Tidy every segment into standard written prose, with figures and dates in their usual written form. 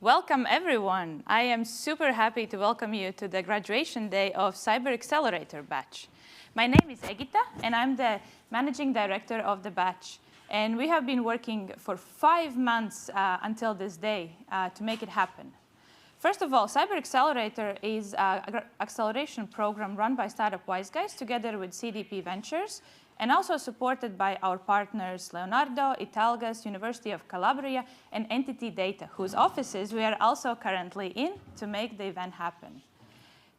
Welcome, everyone. I am super happy to welcome you to the graduation day of Xcelerator batch. My name is Egita, and I'm the managing director of the batch. And we have been working for 5 months until this day to make it happen. First of all, Cybersecurity is an acceleration program run by Startup Wise Guys together with CDP Ventures and also supported by our partners Leonardo, Italgas, University of Calabria, and Entity Data, whose offices we are also currently in to make the event happen.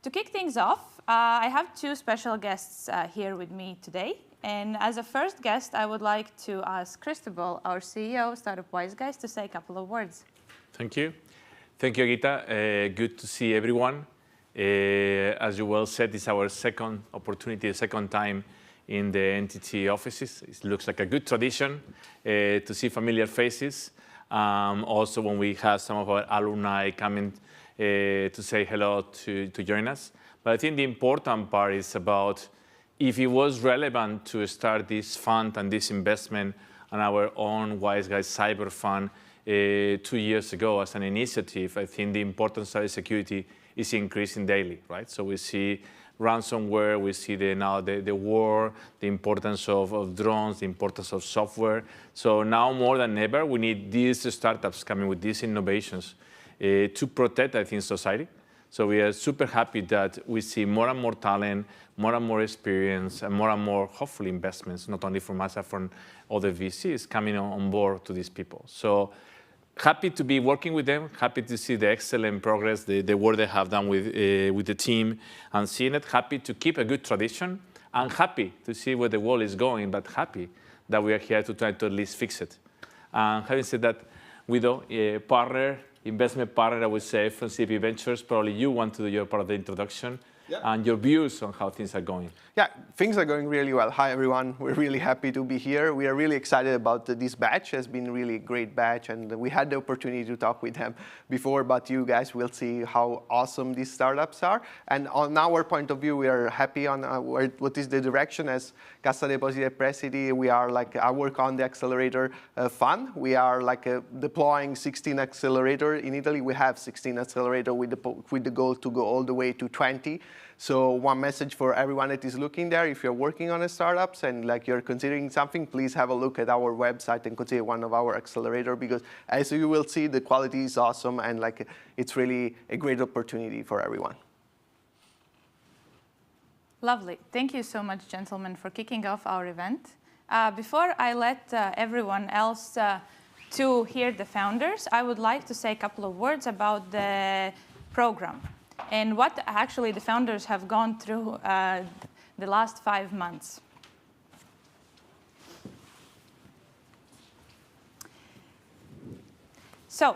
To kick things off, I have two special guests here with me today. And as a first guest, I would like to ask Cristobal, our CEO of Startup Wise Guys, to say a couple of words. Thank you. Thank you, Gita. Good to see everyone. As you well said, it's our second opportunity, second time in the entity offices. It looks like a good tradition to see familiar faces. Also, when we have some of our alumni coming to say hello to join us. But I think the important part is about if it was relevant to start this fund and this investment on our own Wise Guys Cyber Fund 2 years ago as an initiative. I think the importance of cybersecurity is increasing daily, right? So we see ransomware, we see now the war, the importance of drones, the importance of software. So now more than ever, we need these startups coming with these innovations to protect, I think, society. So we are super happy that we see more and more talent, more and more experience, and more, hopefully, investments, not only from us, but from other VCs coming on board to these people. So happy to be working with them, happy to see the excellent progress, the work they have done with the team and seeing it, happy to keep a good tradition, and happy to see where the world is going, but happy that we are here to try to at least fix it. And having said that, Guido, investment partner, I would say, from CP Ventures, probably you want to do your part of the introduction and your views on how things are going. Yeah, things are going really well. Hi, everyone. We're really happy to be here. We are really excited about this batch. It's been really a great batch, and we had the opportunity to talk with them before, but you guys will see how awesome these startups are. And on our point of view, we are happy on what is the direction. As Cassa Depositi e Prestiti, we are I work on the Xcelerator fund. We are deploying 16 Xcelerator. In Italy, we have 16 Xcelerator with the goal to go all the way to 20. So one message for everyone that is looking there, if you're working on a startups and you're considering something, please have a look at our website and consider one of our accelerator, because as you will see, the quality is awesome and it's really a great opportunity for everyone. Lovely. Thank you so much, gentlemen, for kicking off our event. Before I let everyone else to hear the founders, I would like to say a couple of words about the program and what actually the founders have gone through the last 5 months. So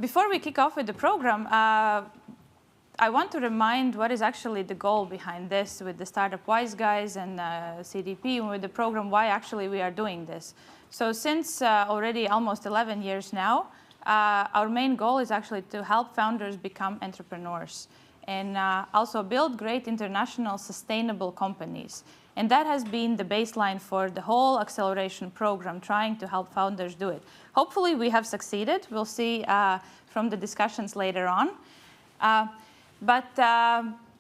before we kick off with the program, I want to remind what is actually the goal behind this with the Startup Wise Guys and CDP and with the program, why actually we are doing this. So since already almost 11 years now, our main goal is actually to help founders become entrepreneurs and also build great international sustainable companies. And that has been the baseline for the whole acceleration program, trying to help founders do it. Hopefully we have succeeded. We'll see from the discussions later on.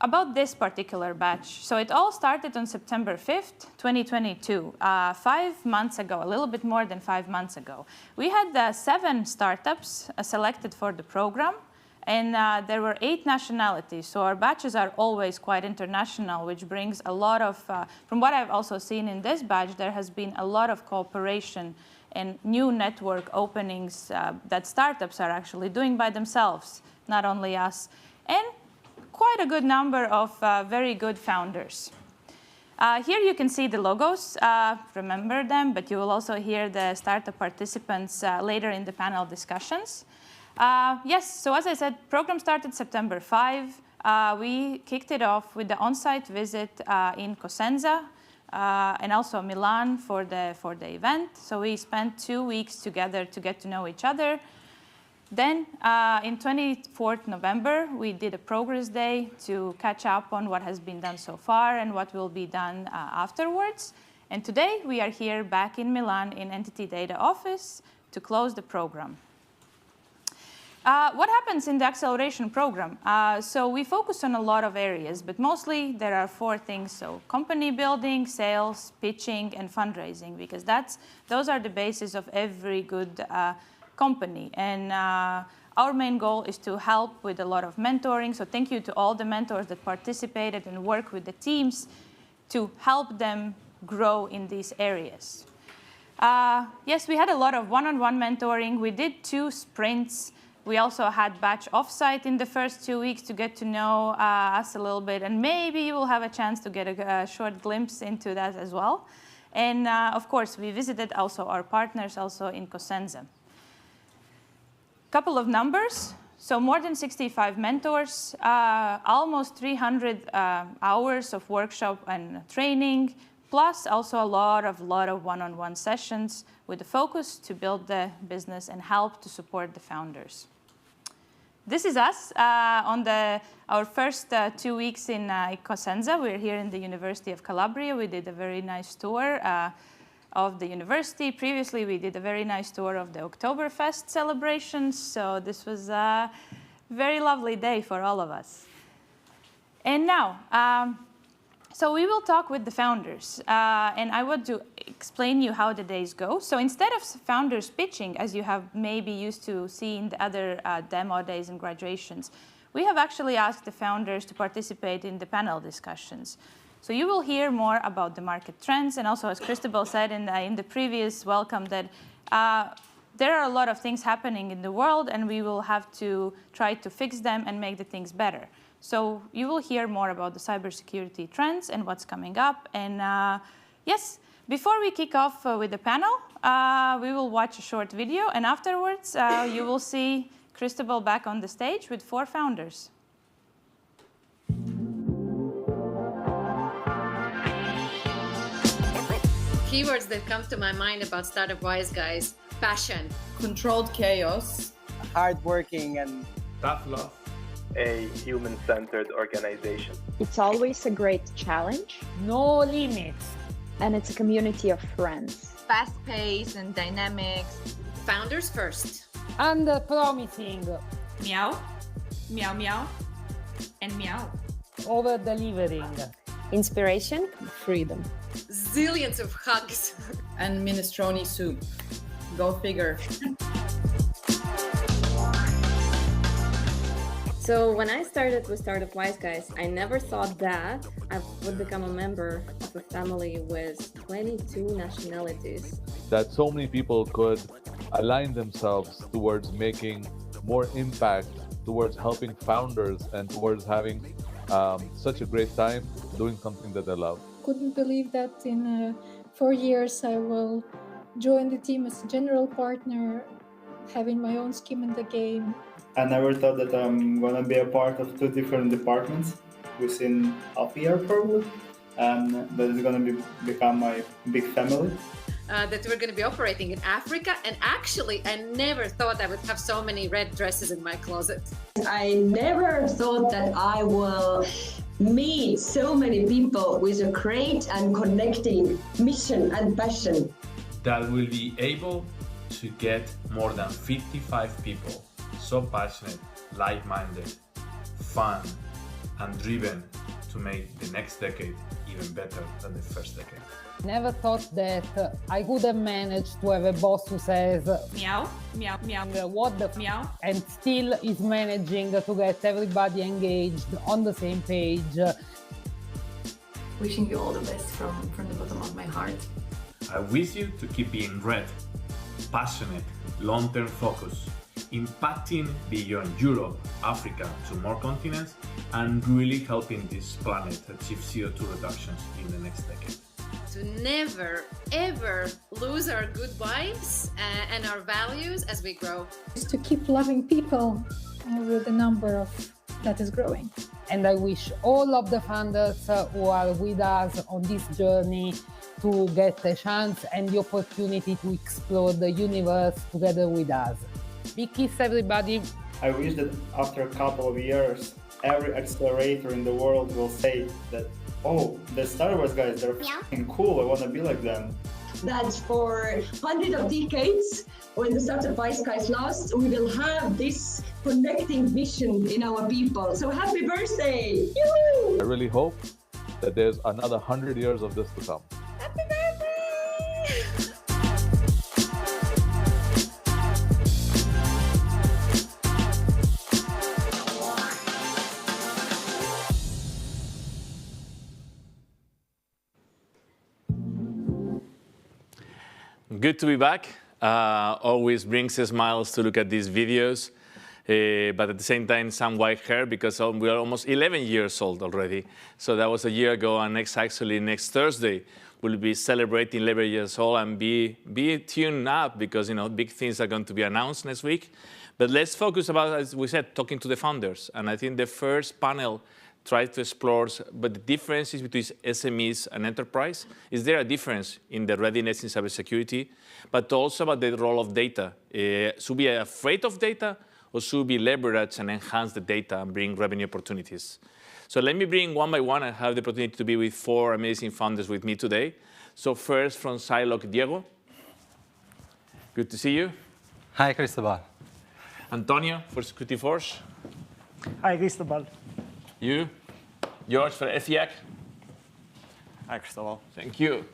About this particular batch. So it all started on September 5th, 2022, 5 months ago, a little bit more than 5 months ago. We had 7 startups selected for the program, and there were 8 nationalities. So our batches are always quite international, which brings a lot of, from what I've also seen in this batch, there has been a lot of cooperation and new network openings that startups are actually doing by themselves, not only us. And quite a good number of very good founders. Here you can see the logos, remember them, but you will also hear the startup participants later in the panel discussions. Yes, so as I said, program started September 5. We kicked it off with the on-site visit in Cosenza and also Milan for the event. So we spent 2 weeks together to get to know each other. Then in 24th November, we did a progress day to catch up on what has been done so far and what will be done afterwards. And today we are here back in Milan in Entity Data office to close the program. What happens in the acceleration program? So we focus on a lot of areas, but mostly there are 4 things. So company building, sales, pitching, and fundraising, because those are the basis of every good company. And our main goal is to help with a lot of mentoring. So thank you to all the mentors that participated and work with the teams to help them grow in these areas. Yes, we had a lot of one-on-one mentoring. We did 2 sprints. We also had batch offsite in the first 2 weeks to get to know us a little bit, and maybe you will have a chance to get a short glimpse into that as well. And of course, we visited also our partners also in Cosenza. Couple of numbers. So more than 65 mentors, almost 300 hours of workshop and training, plus also a lot of one-on-one sessions with the focus to build the business and help to support the founders. This is us on our first 2 weeks in Cosenza. We're here in the University of Calabria. We did a very nice tour of the university. Previously, we did a very nice tour of the Oktoberfest celebrations. So this was a very lovely day for all of us. And now, so we will talk with the founders. And I want to explain you how the days go. So instead of founders pitching, as you have maybe used to see in the other demo days and graduations, we have actually asked the founders to participate in the panel discussions. So you will hear more about the market trends, and also, as Cristobal said in the previous welcome, that there are a lot of things happening in the world, and we will have to try to fix them and make the things better. So you will hear more about the cybersecurity trends and what's coming up. And yes, before we kick off with the panel, we will watch a short video, and afterwards you will see Cristobal back on the stage with 4 founders. Keywords that come to my mind about Startup Wise Guys: passion, controlled chaos, hardworking, and tough love. A human-centered organization. It's always a great challenge. No limits. And it's a community of friends. fast pace and dynamics. founders first. And promising. Meow, meow, meow, and meow. Over delivering. Inspiration, freedom. Zillions of hugs. And minestrone soup. Go figure. So when I started with Startup Wise Guys, I never thought that I would become a member of a family with 22 nationalities. That so many people could align themselves towards making more impact, towards helping founders, and towards having such a great time doing something that they love. Couldn't believe that in 4 years I will join the team as a general partner, having my own skin in the game. I never thought that I'm going to be a part of 2 different departments within half a year probably, and that is going to become my big family. That we're going to be operating in Africa, and actually I never thought I would have so many red dresses in my closet. I never thought that I will meet so many people with a great and connecting mission and passion. That will be able to get more than 55 people so passionate, like-minded, fun, and driven to make the next decade even better than the first decade. Never thought that I would have managed to have a boss who says meow, meow, meow, what the meow, and still is managing to get everybody engaged on the same page. Wishing you all the best from the bottom of my heart. I wish you to keep being red, passionate, long-term focus, impacting beyond Europe, Africa to more continents, and really helping this planet achieve CO2 reductions in the next decade. To never, ever lose our good vibes and our values as we grow. Just to keep loving people with the number of that is growing. And I wish all of the founders who are with us on this journey to get a chance and the opportunity to explore the universe together with us. Big kiss, everybody. I wish that after a couple of years, every accelerator in the world will say that, oh, the Star Wars guys, they're f***ing cool, I want to be like them. That for hundreds of decades, when the Startup Wise Guys last, we will have this connecting vision in our people. So happy birthday! Yoo-hoo! I really hope that there's another 100 years of this to come. Happy birthday! good to be back. Always brings smiles to look at these videos, but at the same time, some white hair because we are almost 11 years old already. So that was a year ago, and next Thursday, we'll be celebrating 11 years old, and be tuned up because big things are going to be announced next week. But let's focus about, as we said, talking to the founders. And I think the first panel tried to explore, but the differences between SMEs and enterprise. Is there a difference in the readiness in cybersecurity? But also about the role of data. Should we be afraid of data, or should we leverage and enhance the data and bring revenue opportunities? So let me bring one by one. I have the opportunity to be with 4 amazing founders with me today. So first from Cyloc, Diego. Good to see you. Hi, Cristobal. Antonio for Security Force. Hi, Cristobal. You. George for EFIAC. Hi, Cristobal. Thank you.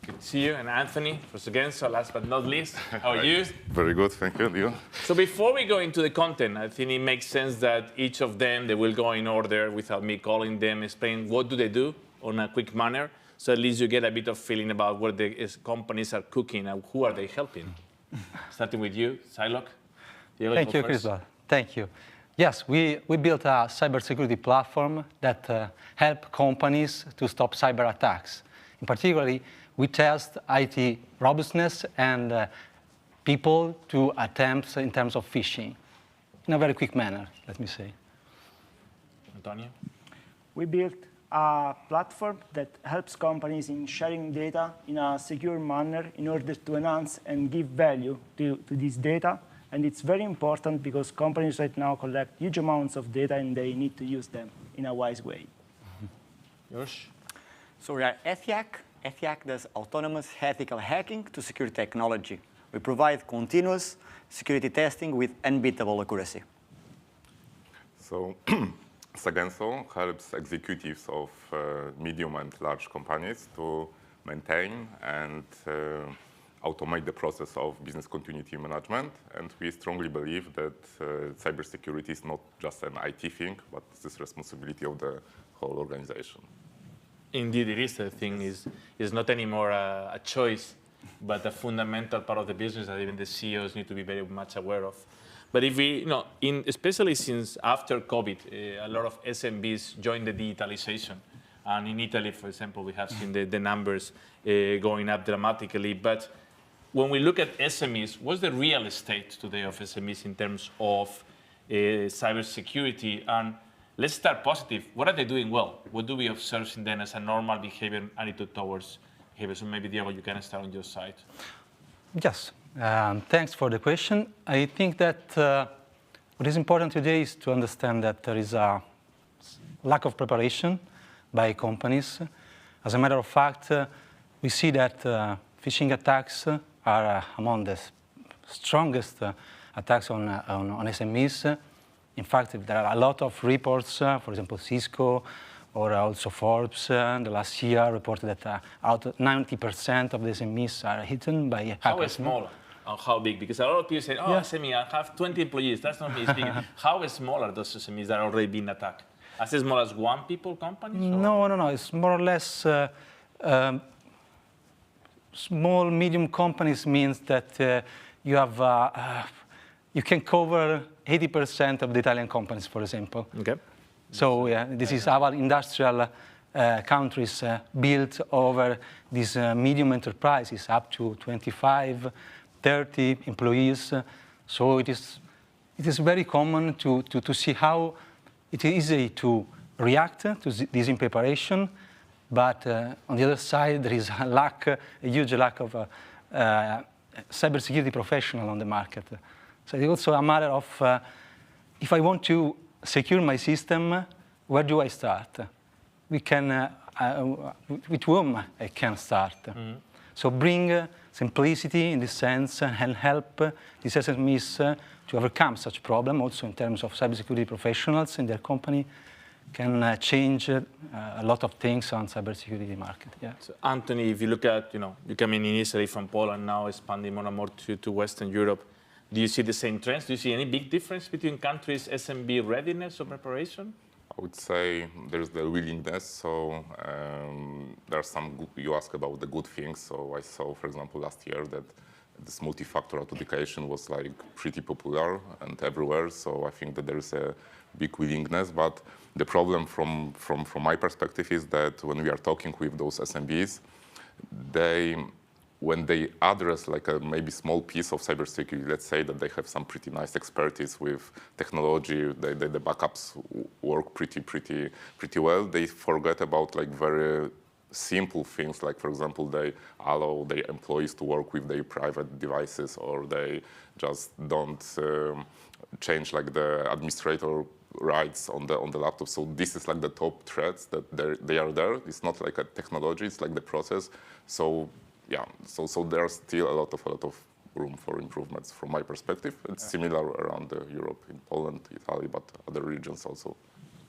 Good to see you. And Anthony for Segenso, last but not least. How are you? Very good, thank you. You? So before we go into the content, I think it makes sense that each of them, they will go in order without me calling them, explain what do they do on a quick manner. So at least you get a bit of feeling about what the companies are cooking and who are they helping. Starting with you, Cyloc. Thank you, Cristobal. Thank you. Yes, we built a cybersecurity platform that help companies to stop cyber attacks. In particular, we test IT robustness and people to attempts in terms of phishing in a very quick manner, let me say. Antonio? We built a platform that helps companies in sharing data in a secure manner in order to enhance and give value to this data. And it's very important because companies right now collect huge amounts of data and they need to use them in a wise way. Josh? So we are EFIAC. EFIAC does autonomous ethical hacking to secure technology. We provide continuous security testing with unbeatable accuracy. So Segenso helps executives of medium and large companies to maintain and automate the process of business continuity management. And we strongly believe that cybersecurity is not just an IT thing, but it's the responsibility of the whole organization. Indeed, it is. The thing is not anymore a choice, but a fundamental part of the business that even the CEOs need to be very much aware of. But if we, especially since after COVID, a lot of SMBs joined the digitalization. And in Italy, for example, we have seen the numbers going up dramatically. But when we look at SMEs, what's the real state today of SMEs in terms of cybersecurity? And let's start positive. What are they doing well? What do we observe in them as a normal behavior and attitude towards behavior? So maybe, Diego, you can start on your side. Yes, thanks for the question. I think that what is important today is to understand that there is a lack of preparation by companies. As a matter of fact, we see that phishing attacks are among the strongest attacks on SMEs. In fact, there are a lot of reports, for example, Cisco or also Forbes, the last year reported that out of 90% of the SMEs are hit by hackers. How small and how big? Because a lot of people say, oh, SME, I have 20 employees. That's not me speaking. How small are those SMEs that are already being attacked? As small as one people companies? No. It's more or less small, medium companies means that you have you can cover 80% of the Italian companies, for example. Okay. So this is our industrial countries built over these medium enterprises up to 25, 30 employees. So it is very common to see how it is easy to react to this in preparation, but on the other side there is a huge lack of cybersecurity professional on the market. So it's also a matter of if I want to secure my system, where do I start? With whom I can start? Mm-hmm. So bring simplicity in this sense and help these SMEs to overcome such problem. Also in terms of cybersecurity professionals in their company can change a lot of things on cybersecurity market. Yeah. So Anthony, if you look at, you come in initially from Poland, now expanding more and more to Western Europe. Do you see the same trends? Do you see any big difference between countries' SMB readiness or preparation? I would say there's the willingness. So there are some, you ask about the good things. So I saw, for example, last year that this multi-factor authentication was like pretty popular and everywhere. So I think that there is a big willingness. But the problem from my perspective is that when we are talking with those SMBs, when they address like a maybe small piece of cybersecurity, let's say that they have some pretty nice expertise with technology, the backups work pretty well, they forget about like very simple things, like for example, they allow their employees to work with their private devices, or they just don't change like the administrator rights on the laptop. So this is like the top threats that they are there. It's not like a technology, it's like the process. So yeah, so there's still a lot of room for improvements from my perspective. It's similar around Europe, in Poland, Italy, but other regions also.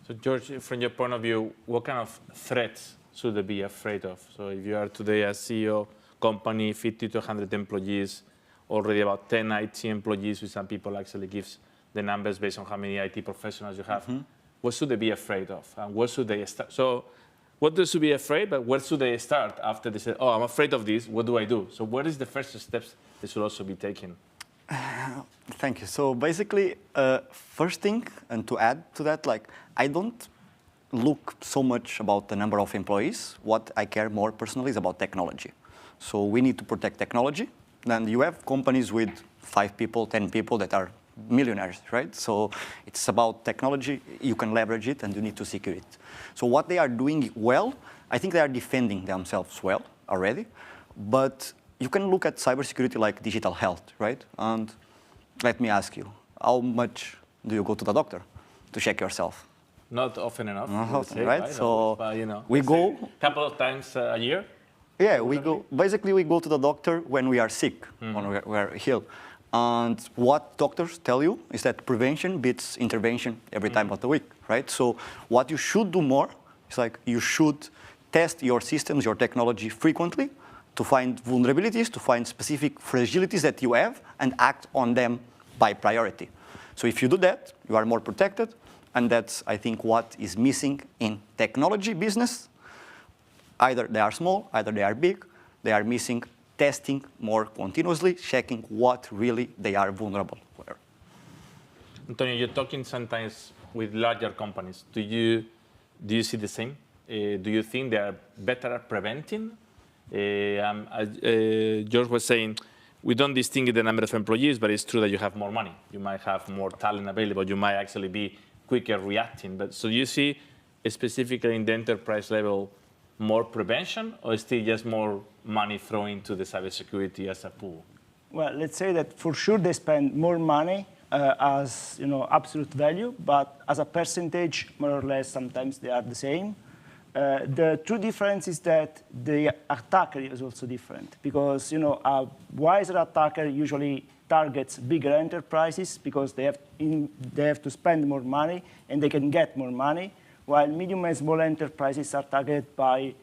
So George, from your point of view, what kind of threats should they be afraid of? So if you are today a CEO, company, 50 to 100 employees, already about 10 IT employees, with some people actually gives the numbers based on how many IT professionals you have. Mm-hmm. What should they be afraid of? And where should they start? So what they should be afraid, but where should they start after they say, oh, I'm afraid of this, what do I do? So what is the first steps they should also be taking? Thank you. So basically, first thing, and to add to that, like I don't look so much about the number of employees. What I care more personally is about technology. So we need to protect technology. Then you have companies with 5 people, 10 people that are millionaires, right? So it's about technology, you can leverage it, and you need to secure it. So what they are doing well, I think they are defending themselves well already, but you can look at cybersecurity like digital health, right? And let me ask you, how much do you go to the doctor to check yourself? Not often enough, right? So but, you know, we go a couple of times a year. Yeah, we go. Basically, we go to the doctor when we are sick, when we are ill. And what doctors tell you is that prevention beats intervention every time of the week, right? So what you should do more is like you should test your systems, your technology frequently to find vulnerabilities, to find specific fragilities that you have, and act on them by priority. So if you do that, you are more protected. And that's, I think, what is missing in technology business. Either they are small, either they are big. They are missing testing more continuously, checking what really they are vulnerable for. Antonio, you're talking sometimes with larger companies. Do you see the same? Do you think they are better at preventing? George was saying, we don't distinguish the number of employees, but it's true that you have more money. You might have more talent available. You might actually be quicker reacting. But so you see, specifically in the enterprise level, more prevention, or still just more money thrown into the cybersecurity as a pool? Well, let's say that for sure they spend more money as absolute value, but as a percentage, more or less, sometimes they are the same. The true difference is that the attacker is also different, because a wiser attacker usually targets bigger enterprises because they have to spend more money and they can get more money, while medium and small enterprises are targeted by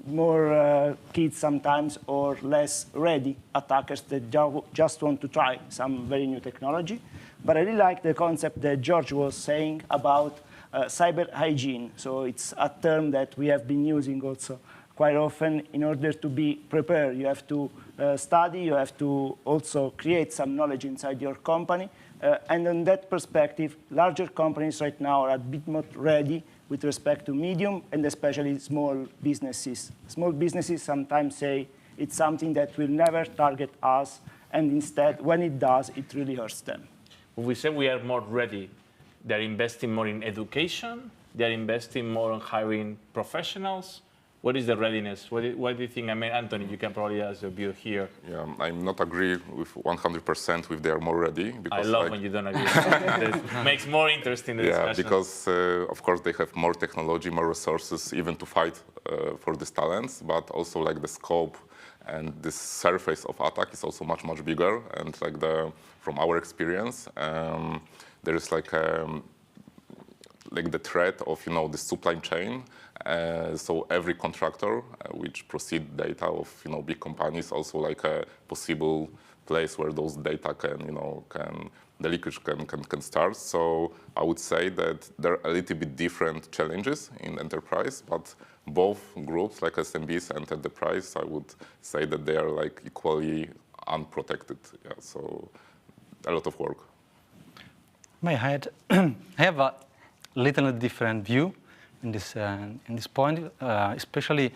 more kids sometimes, or less ready attackers that just want to try some very new technology. But I really like the concept that George was saying about cyber hygiene. So it's a term that we have been using also quite often. In order to be prepared, you have to study, you have to also create some knowledge inside your company. And in that perspective, larger companies right now are a bit more ready with respect to medium and especially small businesses. Small businesses sometimes say it's something that will never target us, and instead, when it does, it really hurts them. When we say we are more ready, they're investing more in education, they're investing more on hiring professionals. What is the readiness? What do you think? I mean, Anthony, you can probably ask your view here. Yeah, I'm not agree with 100% with they are more ready. Because I love when you don't agree. It makes more interesting the discussion. Yeah, because of course they have more technology, more resources, even to fight for these talents. But also like the scope and the surface of attack is also much bigger. And like from our experience, there is like the threat of the supply chain. So every contractor which proceed data of big companies, also like a possible place where those data can the leakage can start. So I would say that there are a little bit different challenges in enterprise, but both groups like SMBs and enterprise, I would say that they are like equally unprotected. Yeah, so a lot of work. May I add? I have a little different view in this point, especially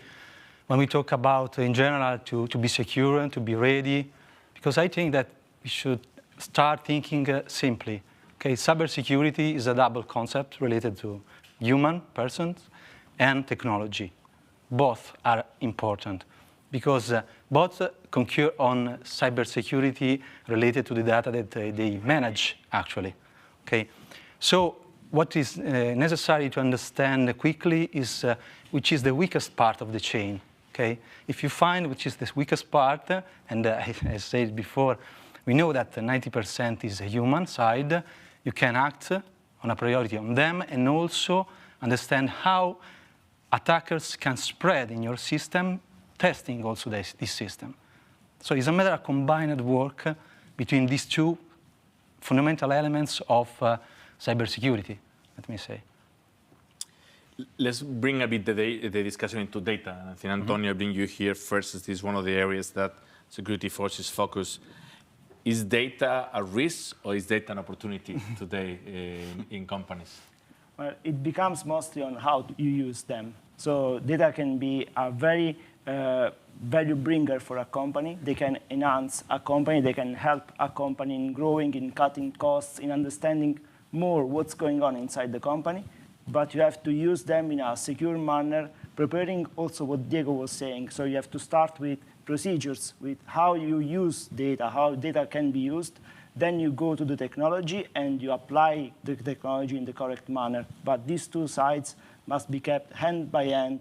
when we talk about, in general, to be secure and to be ready, because I think that we should start thinking simply. Okay, cybersecurity is a double concept related to human persons and technology. Both are important because both concur on cybersecurity related to the data that they manage, actually. Okay, so what is necessary to understand quickly is which is the weakest part of the chain. Okay, if you find which is the weakest part, and I said before, we know that 90% is a human side. You can act on a priority on them and also understand how attackers can spread in your system, testing also this system. So it's a matter of combined work between these two fundamental elements of cybersecurity, let me say. Let's bring a bit the discussion into data. I think, Antonio, I bring you here first. This is one of the areas that security forces focus. Is data a risk or is data an opportunity today in companies? Well, it becomes mostly on how you use them. So data can be a very value bringer for a company. They can enhance a company. They can help a company in growing, in cutting costs, in understanding more what's going on inside the company. But you have to use them in a secure manner, preparing also what Diego was saying. So you have to start with procedures, with how you use data, how data can be used. Then you go to the technology and you apply the technology in the correct manner. But these two sides must be kept hand by hand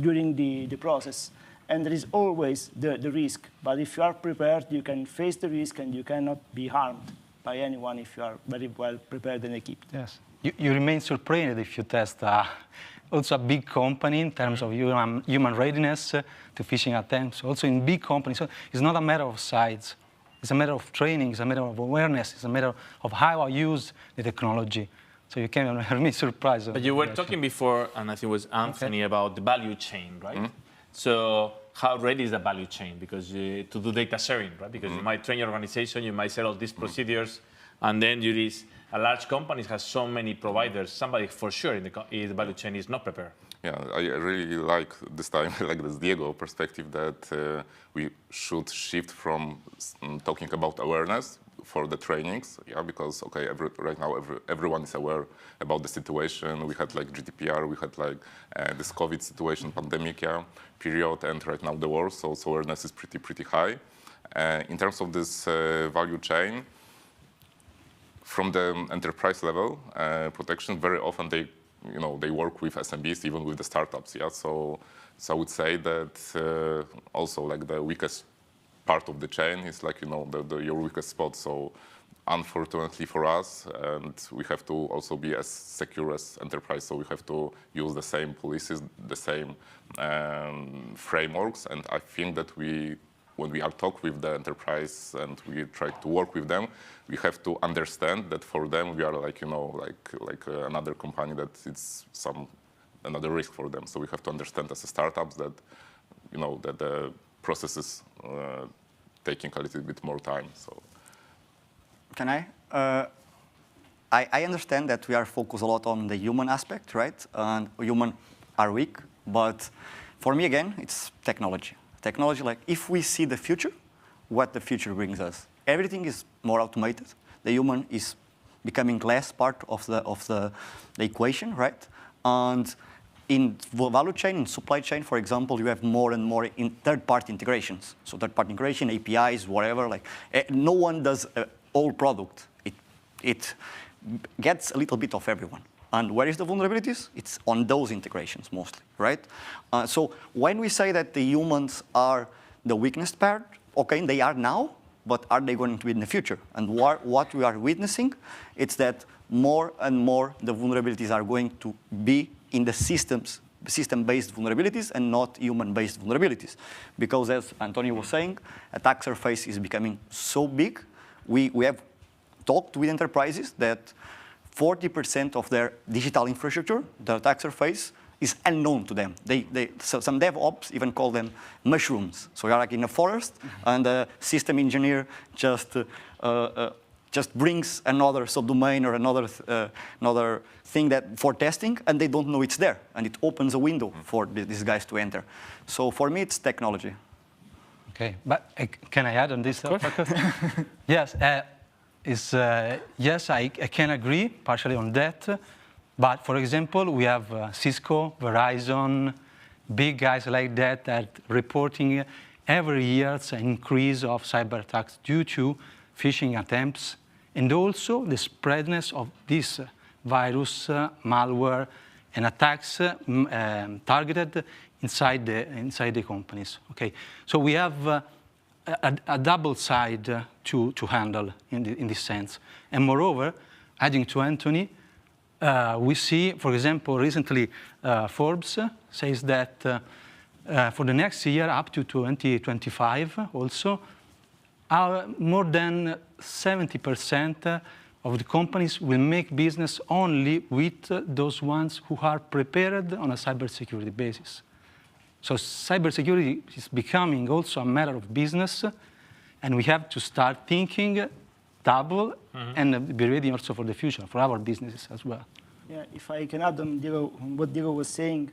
during the process. And there is always the risk. But if you are prepared, you can face the risk and you cannot be harmed by anyone if you are very well prepared and equipped. Yes. You remain surprised if you test also a big company in terms of human readiness to phishing attempts. Also in big companies, so it's not a matter of size. It's a matter of training. It's a matter of awareness. It's a matter of how I use the technology. So you can remain surprised. But you were talking before, and I think it was Anthony, about the value chain, right? Mm-hmm. So how ready is the value chain? Because to do data sharing, right? Because you might train your organization, you might set all these procedures, and then you is a large company has so many providers. Somebody for sure in the value chain is not prepared. Yeah, I really like this time, like this Diego perspective that we should shift from talking about awareness for the trainings, yeah, because okay, right now everyone is aware about the situation. We had like GDPR, we had like this COVID situation, pandemic, yeah, period, and right now the war. So awareness is pretty high. In terms of this value chain, from the enterprise level protection, very often they work with SMBs, even with the startups. Yeah, so I would say that also like the weakest part of the chain is like your weakest spot. So unfortunately for us, and we have to also be as secure as enterprise. So we have to use the same policies, the same frameworks, and I think that when we are talk with the enterprise and we try to work with them, we have to understand that for them we are like another company, that it's another risk for them. So we have to understand as a startups that that the processes taking a little bit more time. So can I understand that we are focused a lot on the human aspect, right? And human are weak, but for me again, it's technology. Technology, like if we see the future, what the future brings us. Everything is more automated. The human is becoming less part of the equation, right? And in value chain, in supply chain, for example, you have more and more in third-party integrations. So third-party integration, APIs, whatever. Like no one does all product. It gets a little bit of everyone. And where is the vulnerabilities? It's on those integrations mostly, right? So when we say that the humans are the weakest part, okay, they are now, but are they going to be in the future? And what we are witnessing, it's that more and more the vulnerabilities are going to be in the system-based vulnerabilities and not human-based vulnerabilities. Because as Antonio was saying, attack surface is becoming so big. We have talked with enterprises that 40% of their digital infrastructure, the attack surface, is unknown to them. So some DevOps even call them mushrooms. So you're like in a forest, and the system engineer just brings another subdomain or another thing that for testing, and they don't know it's there, and it opens a window for these guys to enter. So for me, it's technology. Okay, but can I add on this? Yes, yes, I can agree partially on that. But for example, we have Cisco, Verizon, big guys like that reporting every year an increase of cyber attacks due to phishing attempts, and also the spreadness of this virus, malware, and attacks targeted inside the companies. Okay, so we have a double side to handle in this sense. And moreover, adding to Anthony, we see, for example, recently Forbes says that for the next year, up to 2025 also, more than 70% of the companies will make business only with those ones who are prepared on a cybersecurity basis. So cybersecurity is becoming also a matter of business, and we have to start thinking double and be ready also for the future, for our businesses as well. Yeah, if I can add on what Diego was saying,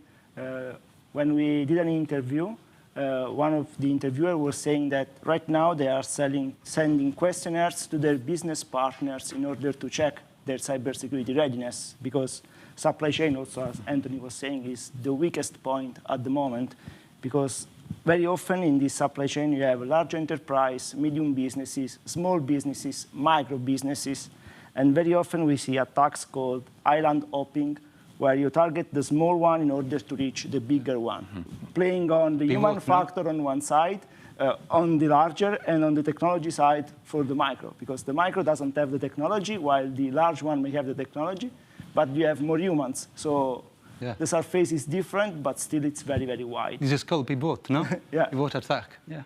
when we did an interview, one of the interviewers was saying that right now they are sending questionnaires to their business partners in order to check their cybersecurity readiness, because supply chain also, as Anthony was saying, is the weakest point at the moment, because very often in this supply chain you have a large enterprise, medium businesses, small businesses, micro businesses, and very often we see attacks called island hopping, where you target the small one in order to reach the bigger one, playing on the human factor on one side, on the larger, and on the technology side for the micro, because the micro doesn't have the technology, while the large one may have the technology, but you have more humans. So the surface is different, but still it's very, very wide. This is called pivot, no? Yeah. Pivot attack, yeah.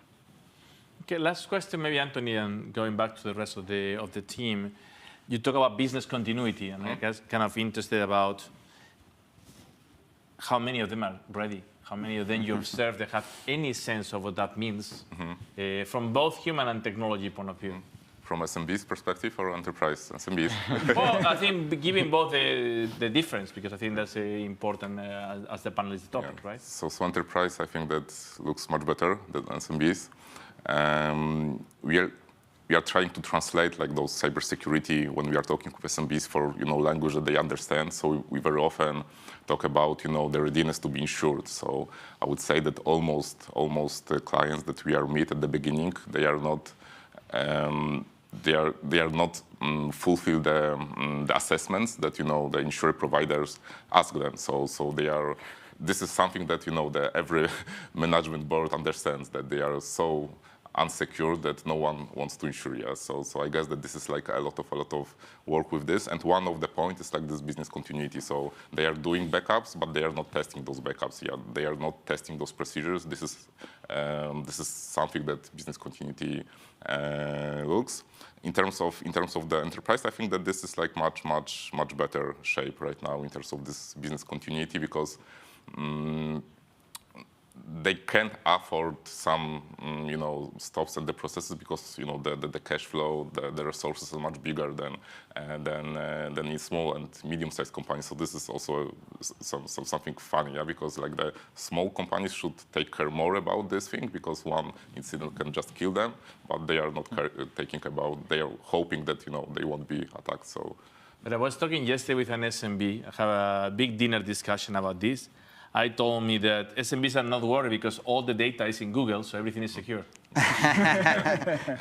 Okay, last question, maybe Anthony, and going back to the rest of the team. You talk about business continuity, and I guess kind of interested about how many of them are ready, how many of them you observe that have any sense of what that means from both human and technology point of view. From SMB's perspective or enterprise SMBs? Well, I think giving both the difference, because I think that's important as the panel is the topic, right? So enterprise, I think that looks much better than SMBs. We are trying to translate like those cybersecurity when we are talking with SMBs for language that they understand. So we very often talk about the readiness to be insured. So I would say that almost the clients that we are meet at the beginning, they are not fulfill the assessments that the insurance providers ask them. So they are. This is something that every management board understands, that they are so unsecure that no one wants to insure you. So I guess that this is like a lot of work with this. And one of the points is like this business continuity. So they are doing backups, but they are not testing those backups yet. They are not testing those procedures. This is something that business continuity looks. In terms of the enterprise, I think that this is like much better shape right now in terms of this business continuity, because they can't afford some, stops at the processes, because the cash flow, the resources are much bigger than in small and medium-sized companies. So this is also something funny, yeah, because like the small companies should take care more about this thing, because one incident can just kill them, but they are not taking about. They are hoping that they won't be attacked. So. But I was talking yesterday with an SMB. I have a big dinner discussion about this. I told me that SMBs are not worried because all the data is in Google, so everything is secure.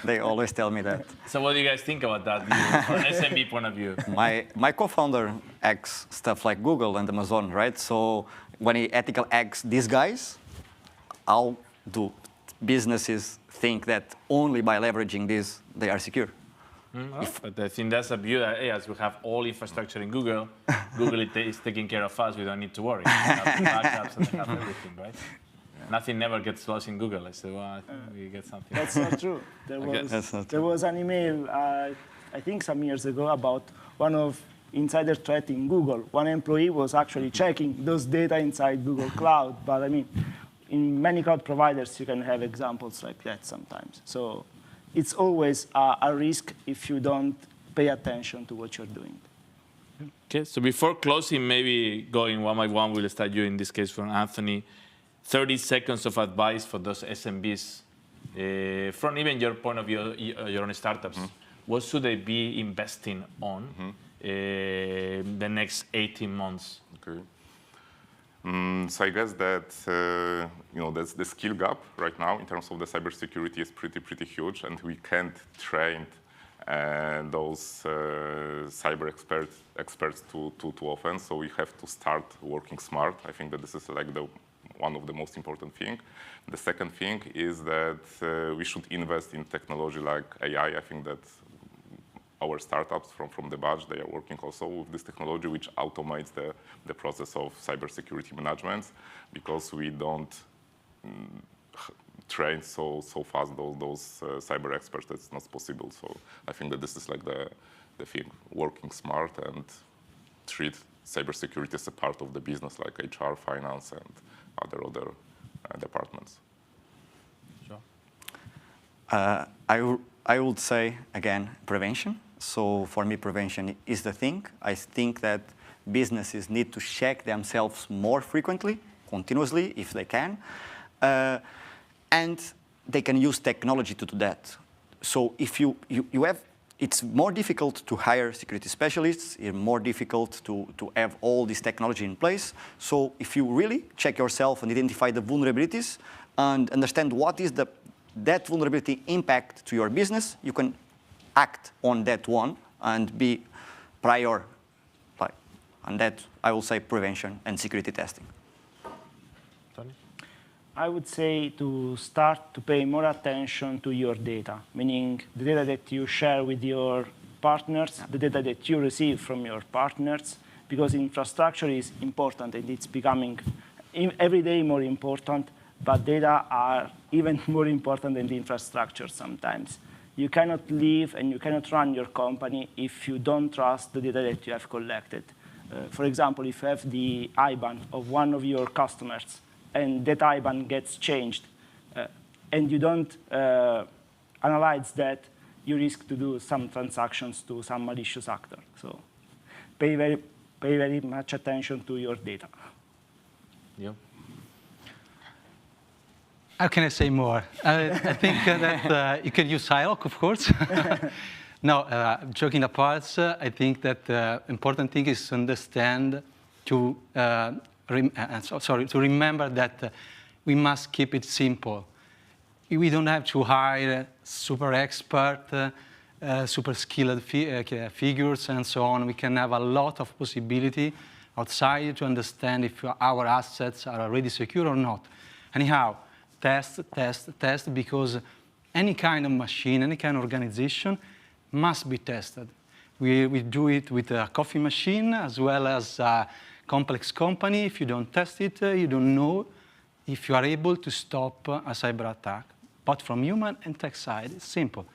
They always tell me that. So what do you guys think about that from an SMB point of view? My co-founder acts stuff like Google and Amazon, right? So when he ethical acts these guys, how do businesses think that only by leveraging this they are secure? But I think that's a beauty. As we have all infrastructure in Google, Google is taking care of us. We don't need to worry. We have backups and we have everything, right? Yeah. Nothing never gets lost in Google. I said, well, I think we get something. That's not true. There was an email, I think some years ago, about one of insider threat in Google. One employee was actually checking those data inside Google Cloud. But I mean, in many cloud providers, you can have examples like that sometimes. So it's always a risk if you don't pay attention to what you're doing. Okay, so before closing, maybe going one by one, we'll start you in this case from Anthony. 30 seconds of advice for those SMBs, from even your point of view, your own startups. What should they be investing on the next 18 months? Okay. So I guess that that's the skill gap right now in terms of the cybersecurity is pretty huge, and we can't train those cyber experts too often. So we have to start working smart. I think that this is like one of the most important thing. The second thing is that we should invest in technology like AI. I think that our startups from the batch, they are working also with this technology which automates the process of cybersecurity management, because we don't train so fast those cyber experts. That's not possible. So I think that this is like the thing, working smart and treat cybersecurity as a part of the business, like HR, finance, and other departments. Sure. I would say, again, prevention. So for me, prevention is the thing. I think that businesses need to check themselves more frequently, continuously, if they can. And they can use technology to do that. So if you have, it's more difficult to hire security specialists, it's more difficult to have all this technology in place. So if you really check yourself and identify the vulnerabilities and understand what is that vulnerability impact to your business, you can act on that one and be prior. And that, I will say, prevention and security testing. Tony? I would say to start to pay more attention to your data, meaning the data that you share with your partners, the data that you receive from your partners, because infrastructure is important and it's becoming every day more important, but data are even more important than the infrastructure sometimes. You cannot live and you cannot run your company if you don't trust the data that you have collected. For example, if you have the IBAN of one of your customers and that IBAN gets changed and you don't analyze that, you risk to do some transactions to some malicious actor. So pay very much attention to your data. Yeah. How can I say more? I think that you can use ILOC, of course. No, joking apart, I think that the important thing is to understand, to remember that we must keep it simple. We don't have to hire super expert, super skilled figures and so on. We can have a lot of possibility outside to understand if our assets are already secure or not. Anyhow, test, because any kind of machine, any kind of organization must be tested. We do it with a coffee machine as well as a complex company. If you don't test it, you don't know if you are able to stop a cyber attack. But from human and tech side, it's simple.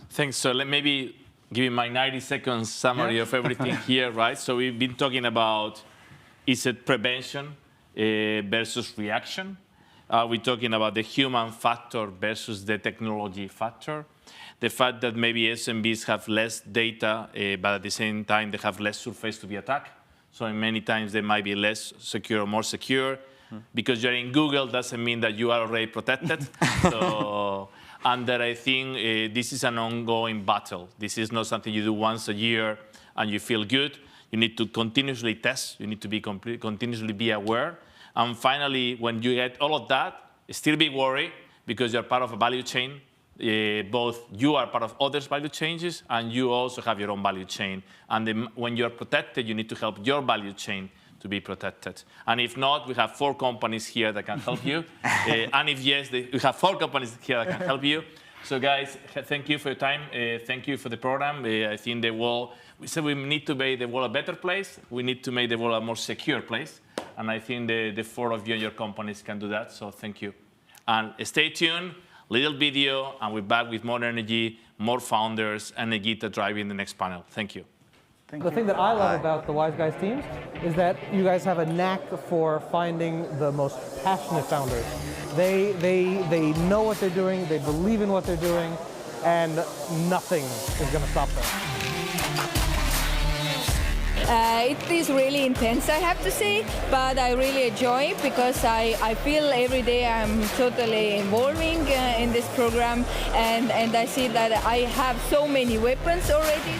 Thanks. So let maybe give you my 90-second summary of everything here, right? So we've been talking about, is it prevention versus reaction? We're talking about the human factor versus the technology factor. The fact that maybe SMBs have less data, but at the same time, they have less surface to be attacked. So many times they might be less secure or more secure. Because you're in Google doesn't mean that you are already protected. So, and that I think this is an ongoing battle. This is not something you do once a year and you feel good. You need to continuously test. You need to be continuously be aware. And finally, when you get all of that, still be worried because you're part of a value chain. Both you are part of others' value chains, and you also have your own value chain. And when you're protected, you need to help your value chain to be protected. And if not, we have 4 companies here that can help you. And if yes, we have 4 companies here that can help you. So guys, thank you for your time. Thank you for the program. I think the world, we said we need to make the world a better place. We need to make the world a more secure place. And I think the 4 of you and your companies can do that. So thank you. And stay tuned. Little video, and we're back with more energy, more founders, and Egita driving the next panel. Thank you. Thank The you. thing that I love about the Wise Guys teams is that you guys have a knack for finding the most passionate founders. They know what they're doing, they believe in what they're doing, and nothing is going to stop them. It is really intense, I have to say, but I really enjoy it because I feel every day I'm totally evolving in this program, and I see that I have so many weapons already.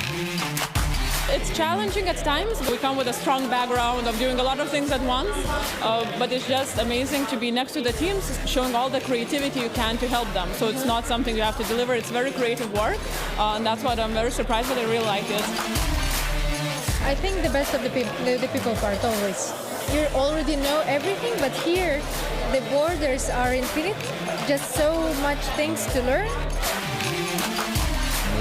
It's challenging at times. We come with a strong background of doing a lot of things at once, but it's just amazing to be next to the teams, showing all the creativity you can to help them. So it's not something you have to deliver, it's very creative work, and that's what I'm very surprised that I really like it. I think the best of the people part always. You already know everything, but here the borders are infinite, just so much things to learn.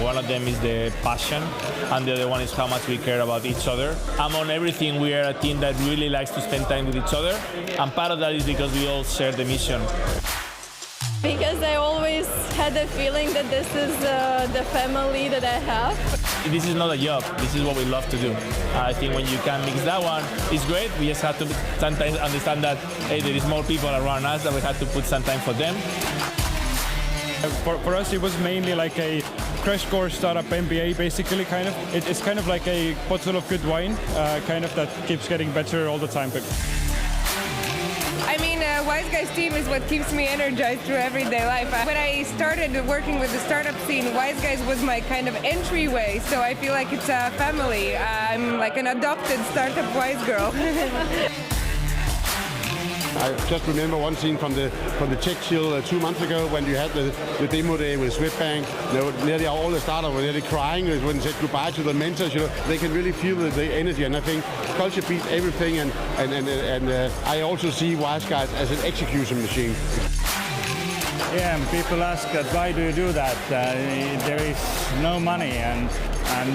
One of them is the passion, and the other one is how much we care about each other. Among everything, we are a team that really likes to spend time with each other, and part of that is because we all share the mission. Because I always had the feeling that this is the family that I have. This is not a job, this is what we love to do. I think when you can mix that one, it's great. We just have to sometimes understand that, hey, there is more people around us that we have to put some time for them. For us, it was mainly like a crash course startup MBA, basically, kind of. It's kind of like a bottle of good wine, kind of that keeps getting better all the time. I mean, Wise Guys team is what keeps me energized through everyday life. When I started working with the startup scene, Wise Guys was my kind of entryway, so I feel like it's a family. I'm like an adopted startup Wise girl. I just remember one scene from the Tech Chill 2 months ago when you had the demo day with Swedbank. Nearly all the startups were nearly crying when they said goodbye to the mentors. You know, they can really feel the energy, and I think culture beats everything. And I also see Wise Guys as an execution machine. Yeah, and people ask that why do you do that? There is no money, and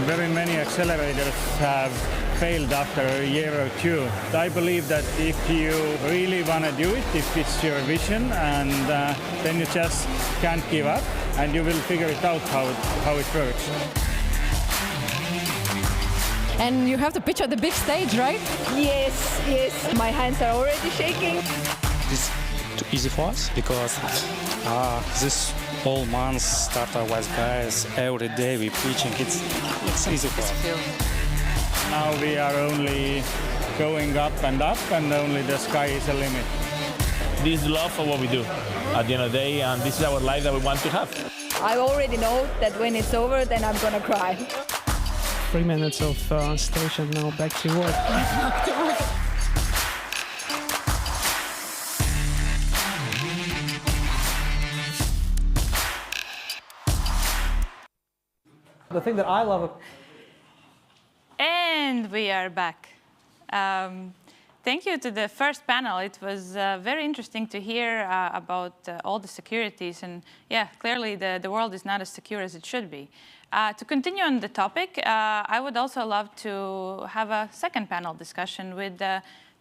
very many accelerators have failed after a year or two. I believe that if you really want to do it, if it's your vision, and then you just can't give up, and you will figure it out how it works. And you have to pitch at the big stage, right? Yes, yes. My hands are already shaking. It's too easy for us because this whole month startup Wise Guys, every day we pitching. It's easy for us. Now we are only going up, and only the sky is the limit. This is love for what we do at the end of the day, and this is our life that we want to have. I already know that when it's over, then I'm gonna cry. 3 minutes of station, now back to work. The thing that I love. And we are back. Thank you to the first panel. It was very interesting to hear about all the securities. And yeah, clearly the world is not as secure as it should be. To continue on the topic, I would also love to have a second panel discussion with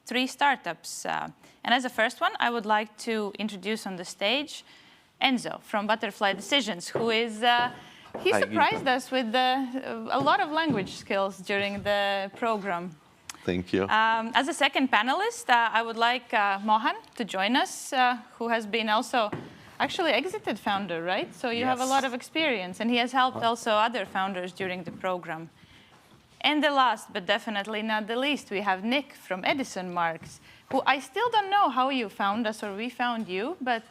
3 startups. And as a first one, I would like to introduce on the stage Enzo from Butterfly Decisions, who is he surprised us with a lot of language skills during the program. Thank you. As a second panelist, I would like Mohan to join us, who has been also actually exited founder, right? So you have a lot of experience, and he has helped also other founders during the program. And the last, but definitely not the least, we have Nick from Edison Marks, who I still don't know how you found us or we found you, but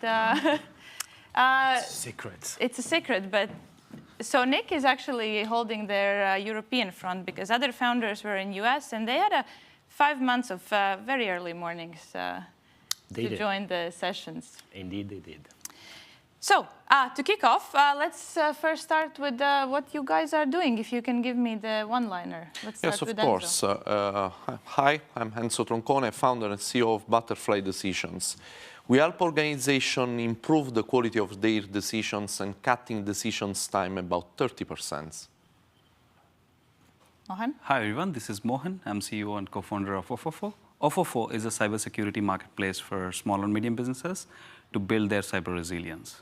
secret. It's a secret, but so Nick is actually holding their European front because other founders were in US, and they had 5 months of very early mornings to join the sessions. Indeed, they did. So to kick off, let's first start with what you guys are doing. If you can give me the one-liner. Let's start with Enzo. Yes, of course. Hi, I'm Enzo Troncone, founder and CEO of Butterfly Decisions. We help organizations improve the quality of their decisions and cutting decisions time about 30%. Mohan? Hi, everyone. This is Mohan. I'm CEO and co-founder of Ofofo. Ofofo is a cybersecurity marketplace for small and medium businesses to build their cyber resilience.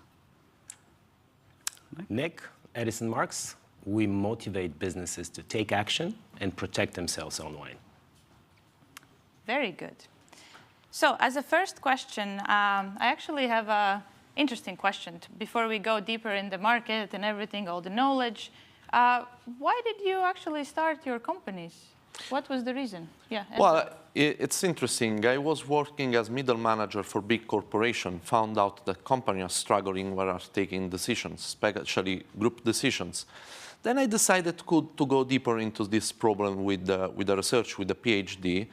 Nick, Edison Marks. We motivate businesses to take action and protect themselves online. Very good. So as a first question, I actually have an interesting question before we go deeper in the market and everything, all the knowledge. Why did you actually start your companies? What was the reason? Yeah. Well, it's interesting. I was working as middle manager for big corporation, found out that companies are struggling when are taking decisions, especially group decisions. Then I decided to go deeper into this problem with the research, with the PhD.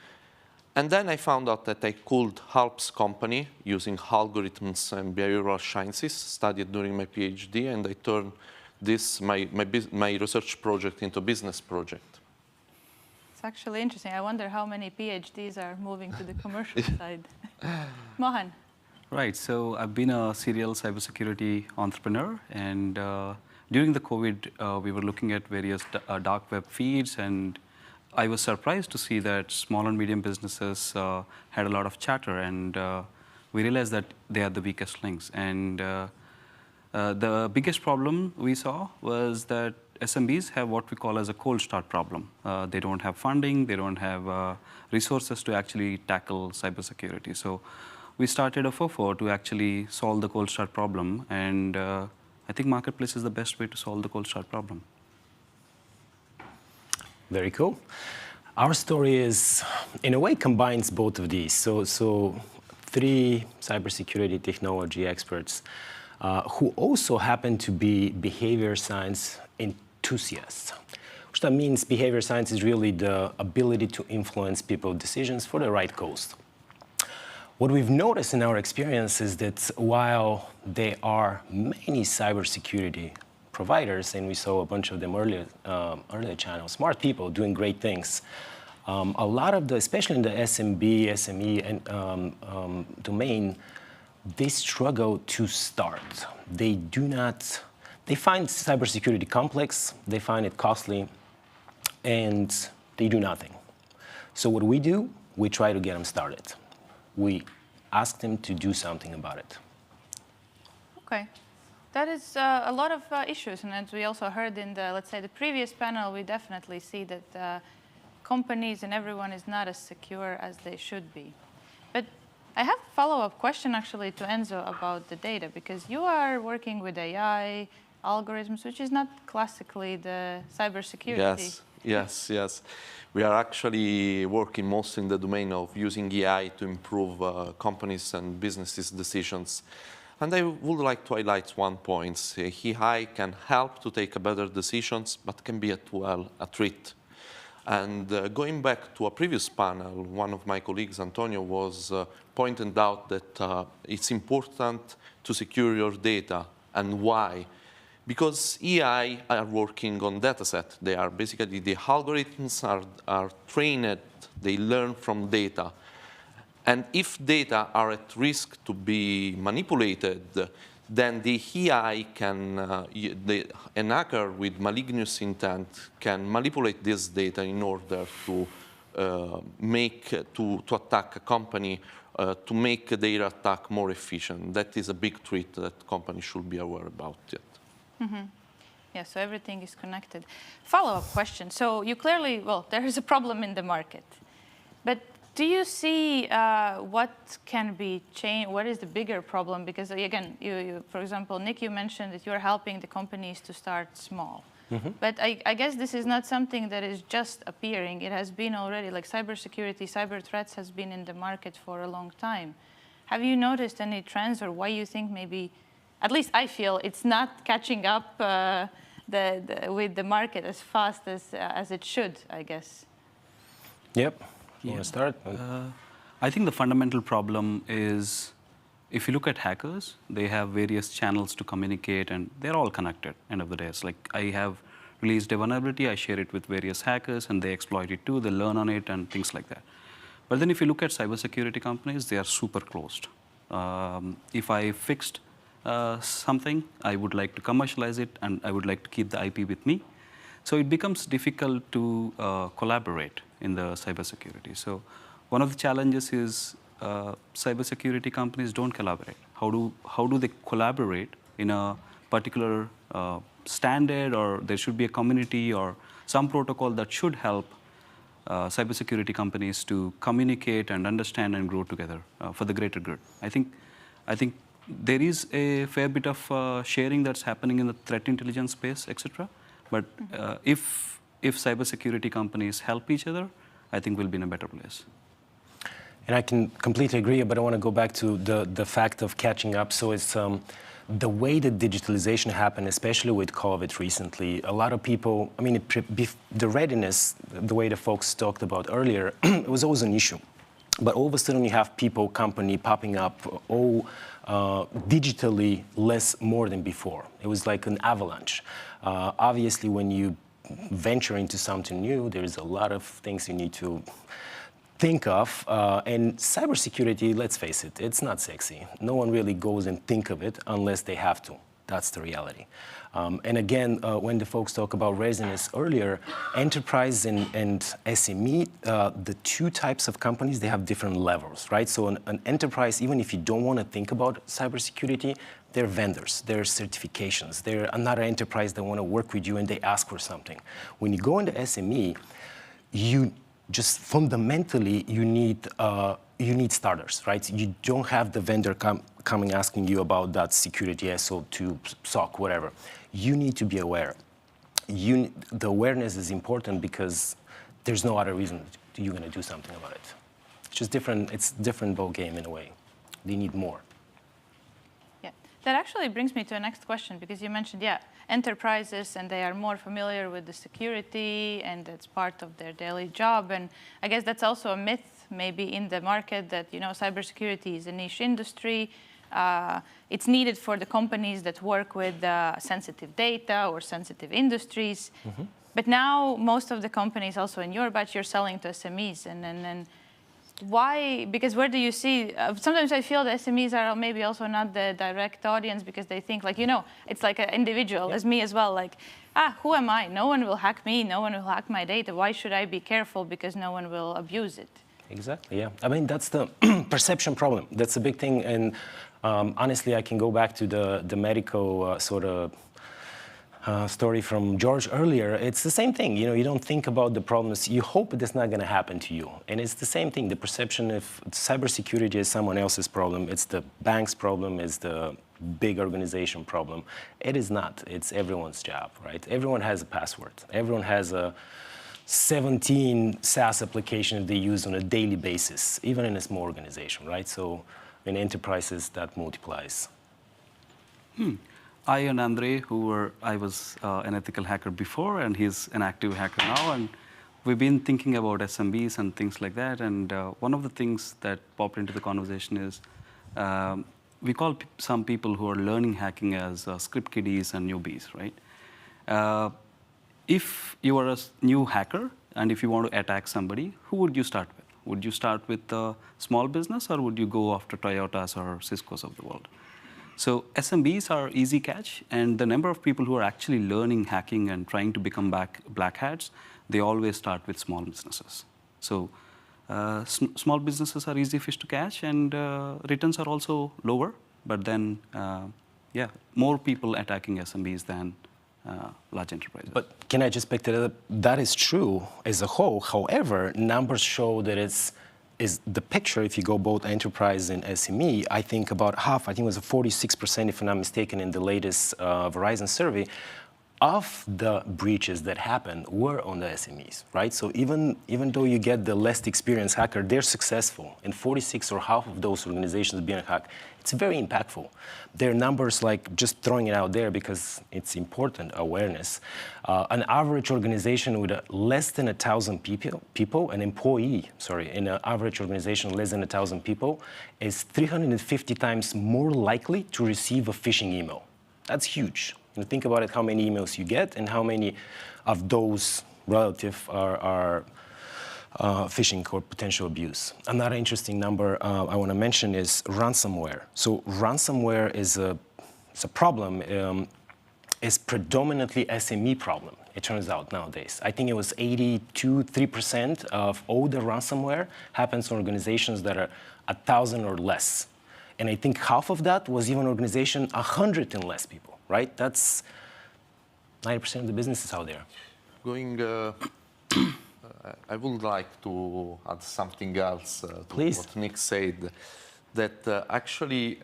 And then I found out that I could help company using algorithms and behavioral sciences studied during my PhD, and I turned this, my research project into a business project. It's actually interesting. I wonder how many PhDs are moving to the commercial side. Mohan. Right. So I've been a serial cybersecurity entrepreneur, and during the COVID, we were looking at various dark web feeds, and I was surprised to see that small and medium businesses had a lot of chatter, and we realized that they are the weakest links. And the biggest problem we saw was that SMBs have what we call as a cold start problem. They don't have funding, they don't have resources to actually tackle cybersecurity. So we started a FOFO to actually solve the cold start problem, and I think Marketplace is the best way to solve the cold start problem. Very cool. Our story is, in a way, combines both of these. So 3 cybersecurity technology experts who also happen to be behavior science enthusiasts. Which that means behavior science is really the ability to influence people's decisions for the right cause. What we've noticed in our experience is that while there are many cybersecurity providers, and we saw a bunch of them earlier channels, smart people doing great things, a lot of the, especially in the SMB, SME and, domain, they struggle to start. They find cybersecurity complex, they find it costly, and they do nothing. So what we do, we try to get them started. We ask them to do something about it. Okay. That is a lot of issues, and as we also heard in the, let's say, the previous panel, we definitely see that companies and everyone is not as secure as they should be. But I have a follow-up question actually to Enzo about the data, because you are working with AI, algorithms, which is not classically the cybersecurity. Yes. We are actually working most in the domain of using AI to improve companies and businesses' decisions. And I would like to highlight one point. AI can help to take better decisions, but can be as well a threat. And going back to a previous panel, one of my colleagues, Antonio, was pointing out that it's important to secure your data. And why? Because AI are working on data set. They are basically, the algorithms are trained, they learn from data. And if data are at risk to be manipulated, then the AI can, an hacker with malicious intent can manipulate this data in order to to attack a company, to make their attack more efficient. That is a big threat that companies should be aware about it. Mm-hmm. Yeah, so everything is connected. Follow-up question. So you clearly, well, there is a problem in the market. But do you see what can be changed? What is the bigger problem? Because again, for example, Nick, you mentioned that you're helping the companies to start small. Mm-hmm. But I guess this is not something that is just appearing. It has been already, like cybersecurity, cyber threats has been in the market for a long time. Have you noticed any trends, or why you think maybe, at least I feel, it's not catching up with the market as fast as it should, I guess? Yep. You want to start? I think the fundamental problem is, if you look at hackers, they have various channels to communicate, and they're all connected, end of the day. It's like, I have released a vulnerability, I share it with various hackers, and they exploit it too, they learn on it, and things like that. But then if you look at cybersecurity companies, they are super closed. If I fixed something, I would like to commercialize it, and I would like to keep the IP with me. So it becomes difficult to collaborate in the cybersecurity. So one of the challenges is cybersecurity companies don't collaborate. How do they collaborate in a particular standard, or there should be a community or some protocol that should help cybersecurity companies to communicate and understand and grow together for the greater good. I think there is a fair bit of sharing that's happening in the threat intelligence space, etc. But if cybersecurity companies help each other, I think we'll be in a better place. And I can completely agree, but I want to go back to the fact of catching up. So it's the way that digitalization happened, especially with COVID recently. A lot of people, I mean, the readiness, the way the folks talked about earlier, it was always an issue. But all of a sudden you have people, company popping up all digitally more than before. It was like an avalanche. Obviously, when you venture into something new, there's a lot of things you need to think of. And cybersecurity, let's face it, it's not sexy. No one really goes and think of it unless they have to. That's the reality. And again, when the folks talk about readiness earlier, enterprise and SME, the two types of companies, they have different levels, right? So an enterprise, even if you don't want to think about cybersecurity, they're vendors, they're certifications, they're another enterprise that want to work with you and they ask for something. When you go into SME, you just fundamentally, you need starters, right? You don't have the vendor coming asking you about that security SO2, SOC, whatever. You need to be aware. The awareness is important because there's no other reason you're going to do something about it. It's just different. It's a different ball game in a way. They need more. Yeah, that actually brings me to the next question because you mentioned, enterprises and they are more familiar with the security and it's part of their daily job. And I guess that's also a myth maybe in the market that, cybersecurity is a niche industry. It's needed for the companies that work with sensitive data or sensitive industries. Mm-hmm. But now most of the companies also in your batch, you're selling to SMEs. And why? Because where do you see, sometimes I feel the SMEs are maybe also not the direct audience because they think it's like an individual, as me as well, who am I? No one will hack me, no one will hack my data. Why should I be careful because no one will abuse it? Exactly, yeah. I mean, that's the perception problem. That's a big thing. And honestly, I can go back to the medical story from George earlier. It's the same thing. You don't think about the problems. You hope it's not going to happen to you. And it's the same thing. The perception of cybersecurity is someone else's problem. It's the bank's problem. It's the big organization problem. It is not. It's everyone's job, right? Everyone has a password. Everyone has 17 SaaS applications they use on a daily basis, even in a small organization, right? So in enterprises, that multiplies. I and Andre, I was an ethical hacker before, and he's an active hacker now, and we've been thinking about SMBs and things like that. And one of the things that popped into the conversation is we call some people who are learning hacking as script kiddies and newbies, right? If you are a new hacker and if you want to attack somebody, who would you start with? Would you start with a small business or would you go after Toyotas or Cisco's of the world? So SMBs are easy catch, and the number of people who are actually learning hacking and trying to become black hats, they always start with small businesses. So small businesses are easy fish to catch, and returns are also lower. But then, more people attacking SMBs than large enterprises. But can I just pick that up? That is true as a whole. However, numbers show that is the picture, if you go both enterprise and SME, I think about half, I think it was a 46%, if I'm not mistaken, in the latest Verizon survey, of the breaches that happened were on the SMEs, right? So even though you get the less experienced hacker, they're successful. And 46 or half of those organizations being hacked, it's very impactful. Their numbers, like just throwing it out there because it's important, awareness. An average organization with less than 1,000 people, an employee, in an average organization less than 1,000 people, is 350 times more likely to receive a phishing email. That's huge. Think about it, how many emails you get and how many of those relative are phishing or potential abuse. Another interesting number I want to mention is ransomware. So ransomware is a problem, is predominantly SME problem, it turns out nowadays. I think it was 3% of all the ransomware happens in organizations that are 1,000 or less. And I think half of that was even organization 100 and less people. Right? That's 90% of the businesses out there. I would like to add something else to Please. what Nick said, that actually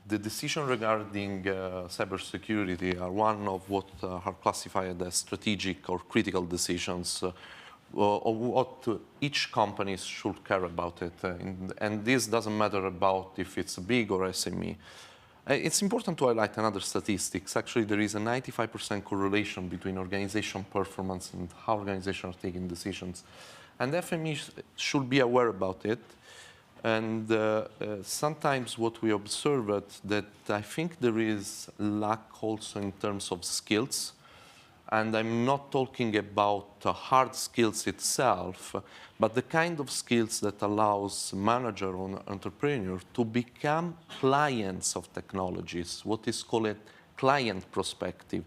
the decision regarding cybersecurity are one of what are classified as strategic or critical decisions of what each company should care about it. And this doesn't matter about if it's big or SME. It's important to highlight another statistics. Actually, there is a 95% correlation between organization performance and how organizations are taking decisions. And FMEs should be aware about it. And sometimes what we observe that I think there is lack also in terms of skills. And I'm not talking about hard skills itself, but the kind of skills that allows manager or entrepreneur to become clients of technologies, what is called client perspective.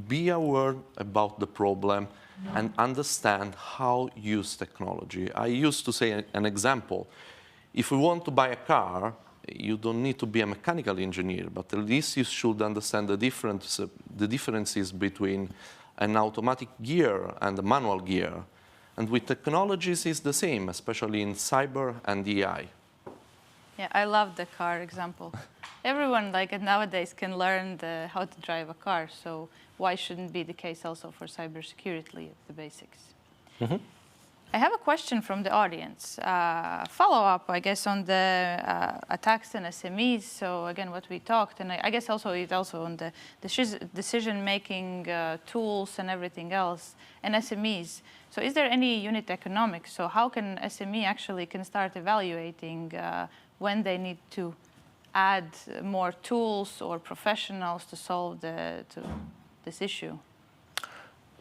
Be aware about the problem and understand how to use technology. I used to say an example. If you want to buy a car, you don't need to be a mechanical engineer, but at least you should understand the differences between an automatic gear and a manual gear. And with technologies, it's the same, especially in cyber and AI. Yeah, I love the car example. Everyone nowadays can learn how to drive a car, so why shouldn't be the case also for cybersecurity, the basics? Mm-hmm. I have a question from the audience. Follow-up, I guess, on the attacks and SMEs. So again, what we talked, and I guess it's also on the decision-making tools and everything else, and SMEs. So is there any unit economics? So how can SME actually can start evaluating when they need to add more tools or professionals to solve this issue?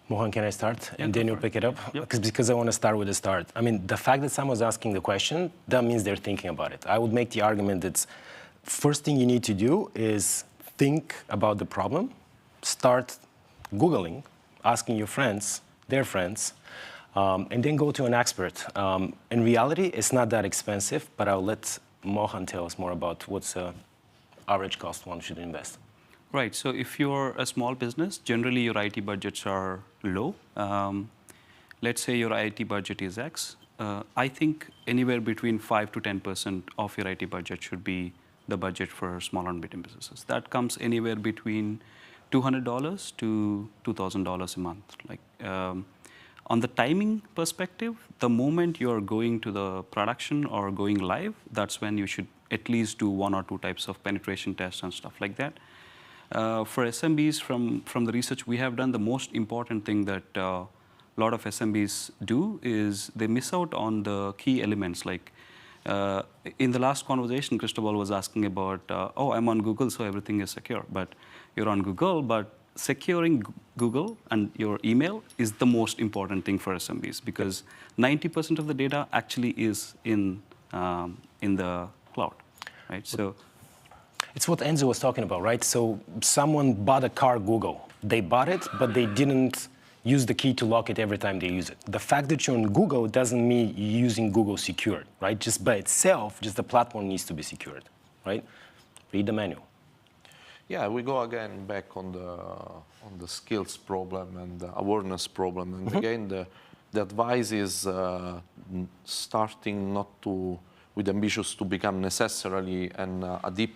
Mohan, can I start? And then you'll pick it up? Yep. Because I want to start with the start. I mean, the fact that someone's asking the question, that means they're thinking about it. I would make the argument that first thing you need to do is think about the problem, start Googling, asking your friends, their friends, and then go to an expert. In reality, it's not that expensive, but I'll let Mohan tell us more about what's the average cost one should invest. Right. So if you're a small business, generally your IT budgets are low. Let's say your IT budget is X. I think anywhere between 5 to 10% of your IT budget should be the budget for small and medium businesses. That comes anywhere between $200 to $2,000 a month. On the timing perspective, the moment you're going to the production or going live, that's when you should at least do 1 or 2 types of penetration tests and stuff like that. For SMBs, from the research we have done, the most important thing that a lot of SMBs do is they miss out on the key elements. Like in the last conversation, Cristobal was asking about, oh, I'm on Google, so everything is secure. But you're on Google, but securing Google and your email is the most important thing for SMBs because 90% of the data actually is in the cloud, right? So. It's what Enzo was talking about, right? So someone bought a car Google. They bought it, but they didn't use the key to lock it every time they use it. The fact that you're on Google doesn't mean you're using Google secured, right? Just by itself, just the platform needs to be secured, right? Read the manual. Yeah, we go again back on the skills problem and the awareness problem. And again, the advice is starting not to, with ambitious to become necessarily a deep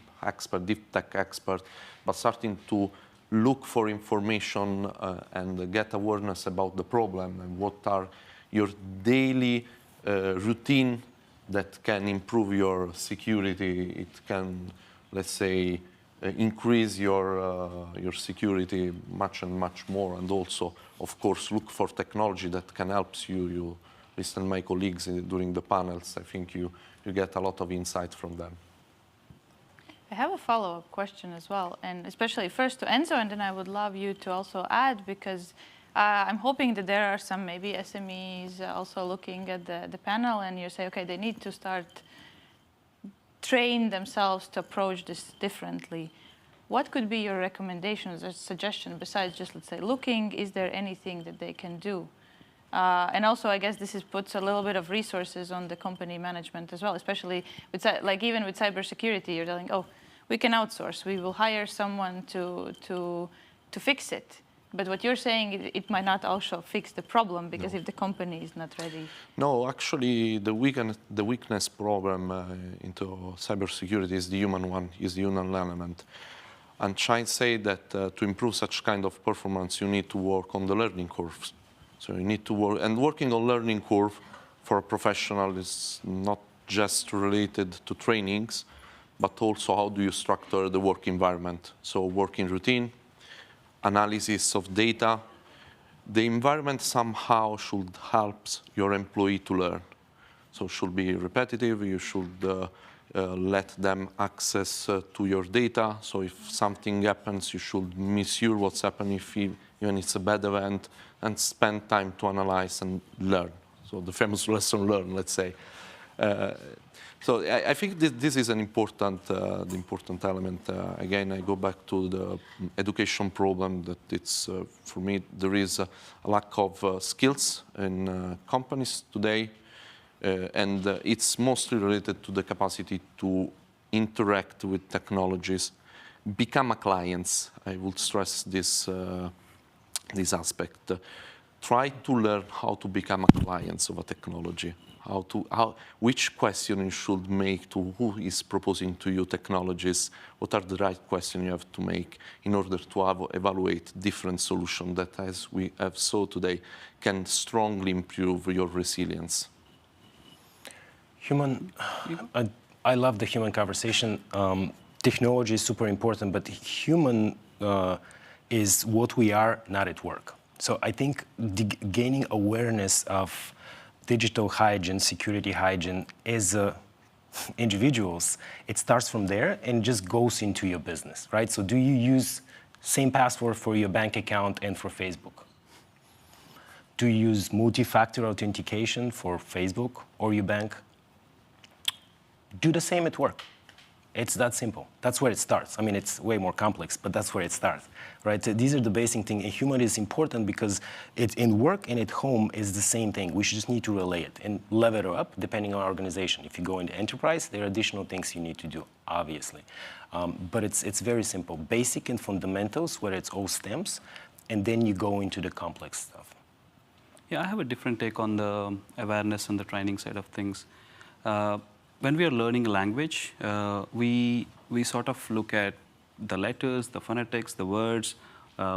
tech expert, but starting to look for information and get awareness about the problem and what are your daily routine that can improve your security. It can, let's say, increase your security much and much more. And also, of course, look for technology that can help you. You listen to my colleagues during the panels. I think you get a lot of insight from them. I have a follow-up question as well, and especially first to Enzo, and then I would love you to also add, because I'm hoping that there are some maybe SMEs also looking at the panel, and you say, okay, they need to start train themselves to approach this differently. What could be your recommendations or suggestion besides just, let's say, looking? Is there anything that they can do? And also, I guess this puts a little bit of resources on the company management as well, especially with, even with cybersecurity, you're telling, oh, we can outsource. We will hire someone to fix it. But what you're saying, it might not also fix the problem, because if the company is not ready. No, actually, the weakness problem into cybersecurity is the human one, is the human element. And Shine said that to improve such kind of performance, you need to work on the learning curves. So you need to work, and working on learning curve for a professional is not just related to trainings, but also how do you structure the work environment. So working routine, analysis of data. The environment somehow should help your employee to learn. So it should be repetitive, you should let them access to your data. So if something happens, you should measure what's happening, even it's a bad event, and spend time to analyze and learn. So the famous lesson learned, let's say. So I think this is an important, the important element. Again, I go back to the education problem that it's, for me, there is a lack of skills in companies today. And it's mostly related to the capacity to interact with technologies, become a client. I would stress this, this aspect. Try to learn how to become a client of a technology. Which question you should make to who is proposing to you technologies, what are the right questions you have to make in order to evaluate different solutions that, as we have saw today, can strongly improve your resilience. I love the human conversation. Technology is super important, but human is what we are, not at work. So I think gaining awareness of digital hygiene, security hygiene as individuals, it starts from there and just goes into your business, right? So do you use same password for your bank account and for Facebook? Do you use multi-factor authentication for Facebook or your bank? Do the same at work. It's that simple. That's where it starts. I mean, it's way more complex, but that's where it starts, right? So these are the basic things. And human is important because it's in work and at home is the same thing. We just need to relay it and level it up depending on our organization. If you go into enterprise, there are additional things you need to do, obviously. But it's very simple. Basic and fundamentals, where it's all stems, and then you go into the complex stuff. Yeah, I have a different take on the awareness and the training side of things. When we are learning a language, we sort of look at the letters, the phonetics, the words,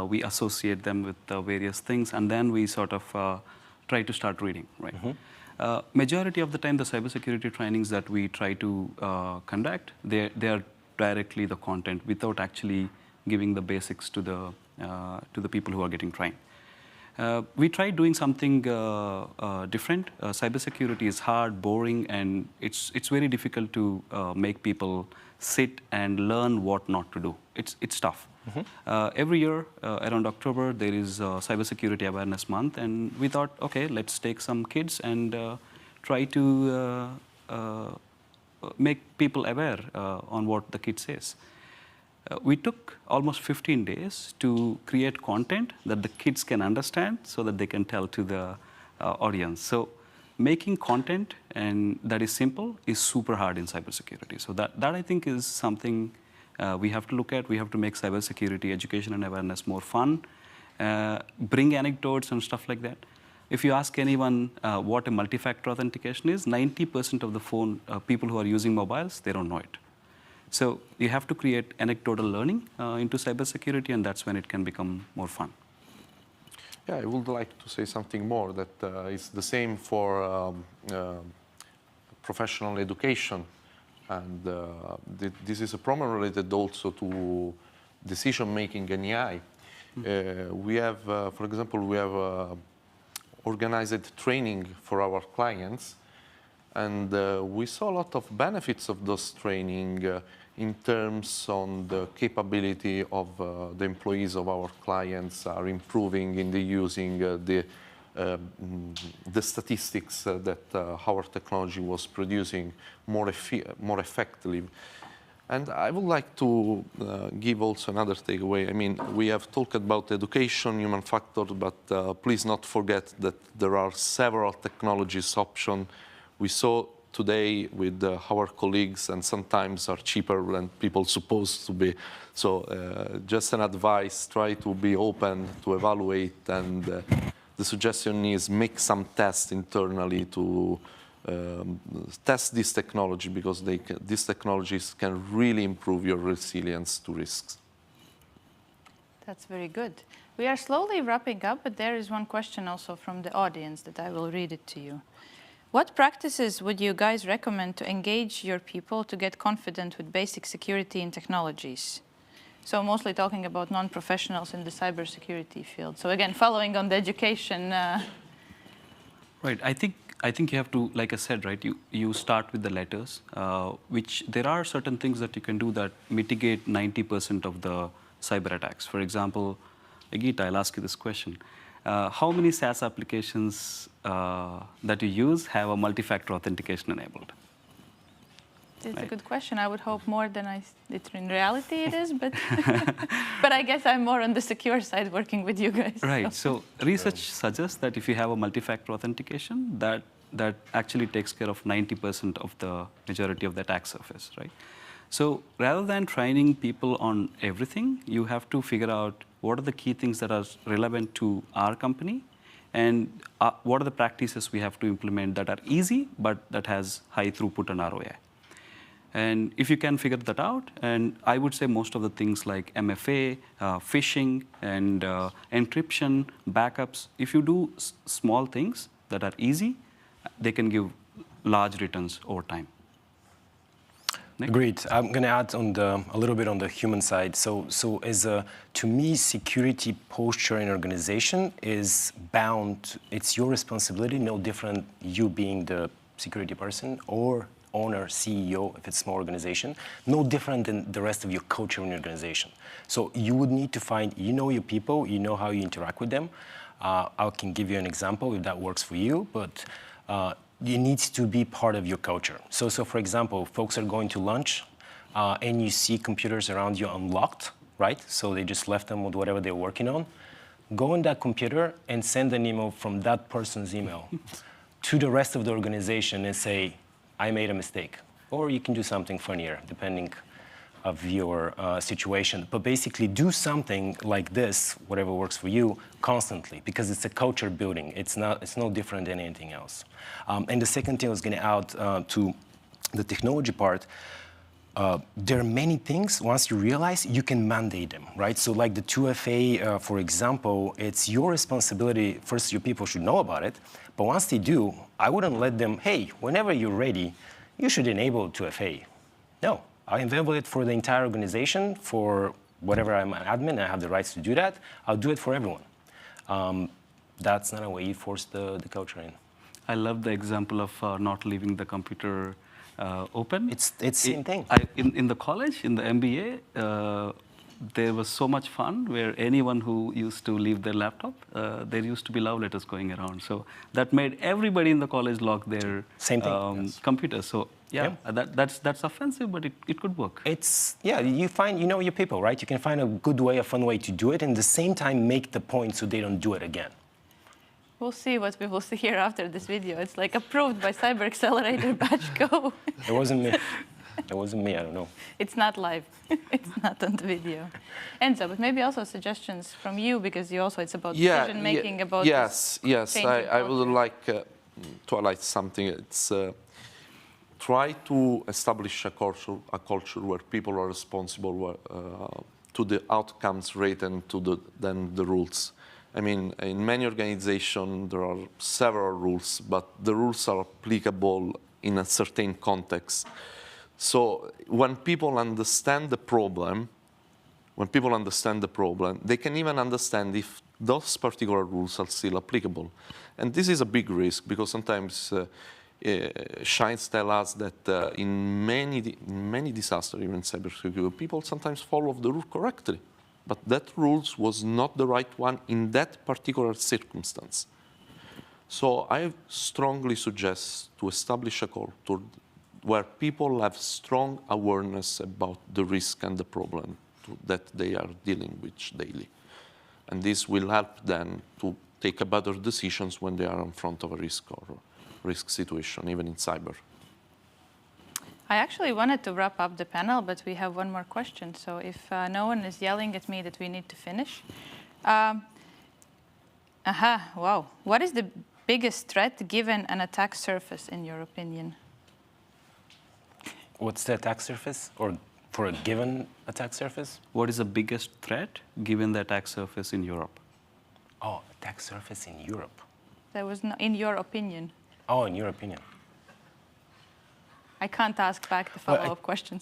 we associate them with various things, and then we sort of try to start reading, right? Majority of the time, the cybersecurity trainings that we try to conduct, they are directly the content without actually giving the basics to the people who are getting trained. We tried doing something different. Cybersecurity is hard, boring, and it's very difficult to make people sit and learn what not to do. It's tough. Every year, around October, there is Cybersecurity Awareness Month, and we thought, okay, let's take some kids and try to make people aware on what the kid says. We took almost 15 days to create content that the kids can understand so that they can tell to the audience. So making content and that is simple is super hard in cybersecurity. So that I think is something we have to look at. We have to make cybersecurity education and awareness more fun, bring anecdotes and stuff like that. If you ask anyone what a multi-factor authentication is, 90% of the people who are using mobiles, they don't know it. So you have to create anecdotal learning into cybersecurity, and that's when it can become more fun. Yeah, I would like to say something more, that it's the same for professional education. And this is a problem related also to decision-making and AI. We have, for example, we have organized training for our clients, and we saw a lot of benefits of those training in terms on the capability of the employees of our clients are improving in the using the statistics that our technology was producing more effectively. And I would like to give also another takeaway. I mean, we have talked about education, human factor, but please not forget that there are several technologies options. We saw today with our colleagues, and sometimes are cheaper than people supposed to be. So just an advice, try to be open to evaluate, and the suggestion is make some tests internally to test this technology, because these technologies can really improve your resilience to risks. That's very good. We are slowly wrapping up, but there is one question also from the audience that I will read it to you. What practices would you guys recommend to engage your people to get confident with basic security and technologies? So mostly talking about non-professionals in the cybersecurity field. So again, following on the education. Right. I think you have to, like I said, right, you start with the letters, which there are certain things that you can do that mitigate 90% of the cyber attacks. For example, Agita, I'll ask you this question. How many SaaS applications that you use have a multi-factor authentication enabled? It's a good question. I would hope more than in reality it is, but but I guess I'm more on the secure side working with you guys. Right. So research suggests that if you have a multi-factor authentication, that actually takes care of 90% of the majority of the attack surface, right? So rather than training people on everything, you have to figure out what are the key things that are relevant to our company, and what are the practices we have to implement that are easy, but that has high throughput and ROI. And if you can figure that out, and I would say most of the things like MFA, phishing, and encryption, backups, if you do small things that are easy, they can give large returns over time. Nick? Agreed. I'm going to add a little bit on the human side. So to me, security posture in an organization is bound. It's your responsibility, no different you being the security person or owner, CEO, if it's a small organization, no different than the rest of your culture in your organization. So you would need to find, your people, you know how you interact with them. I can give you an example if that works for you, but it needs to be part of your culture. So for example, folks are going to lunch and you see computers around you unlocked, right? So they just left them with whatever they're working on. Go on that computer and send an email from that person's email to the rest of the organization and say, I made a mistake. Or you can do something funnier, depending of your situation. But basically do something like this, whatever works for you, constantly, because it's a culture building. It's no different than anything else. And the second thing I was going to add to the technology part, there are many things, once you realize, you can mandate them, right? So like the 2FA, for example, it's your responsibility. First, your people should know about it. But once they do, I wouldn't let them, hey, whenever you're ready, you should enable 2FA. No, I enable it for the entire organization, for whatever I'm an admin, I have the rights to do that. I'll do it for everyone. That's not a way you force the culture in. I love the example of not leaving the computer open. It's the same thing. In the college, in the MBA, there was so much fun where anyone who used to leave their laptop, there used to be love letters going around. So that made everybody in the college lock their computer. So that's offensive, but it could work. You find, your people, right? You can find a good way, a fun way to do it, and at the same time make the point so they don't do it again. We'll see what we will see here after this video. It's like approved by Cyber batch go. It wasn't me. It wasn't me, I don't know. It's not live. It's not on the video. Enzo, but maybe also suggestions from you, because it's about decision making, about Yes, I would like to highlight something. It's try to establish a culture where people are responsible to the outcomes rate and to then the rules. I mean, in many organizations, there are several rules, but the rules are applicable in a certain context. So when people understand the problem, they can even understand if those particular rules are still applicable. And this is a big risk, because sometimes Shines tell us that in many disasters, even cybersecurity, people sometimes follow the rule correctly. But that rule was not the right one in that particular circumstance. So I strongly suggest to establish a culture where people have strong awareness about the risk and the problem that they are dealing with daily. And this will help them to take better decisions when they are in front of a risk or risk situation, even in cyber. I actually wanted to wrap up the panel, but we have one more question. So if no one is yelling at me that we need to finish. Wow. What is the biggest threat given an attack surface, in your opinion? What's the attack surface, or for a given attack surface? What is the biggest threat given the attack surface in Europe? Oh, attack surface in Europe. That was not, in your opinion. Oh, in your opinion. I can't ask back the follow-up questions.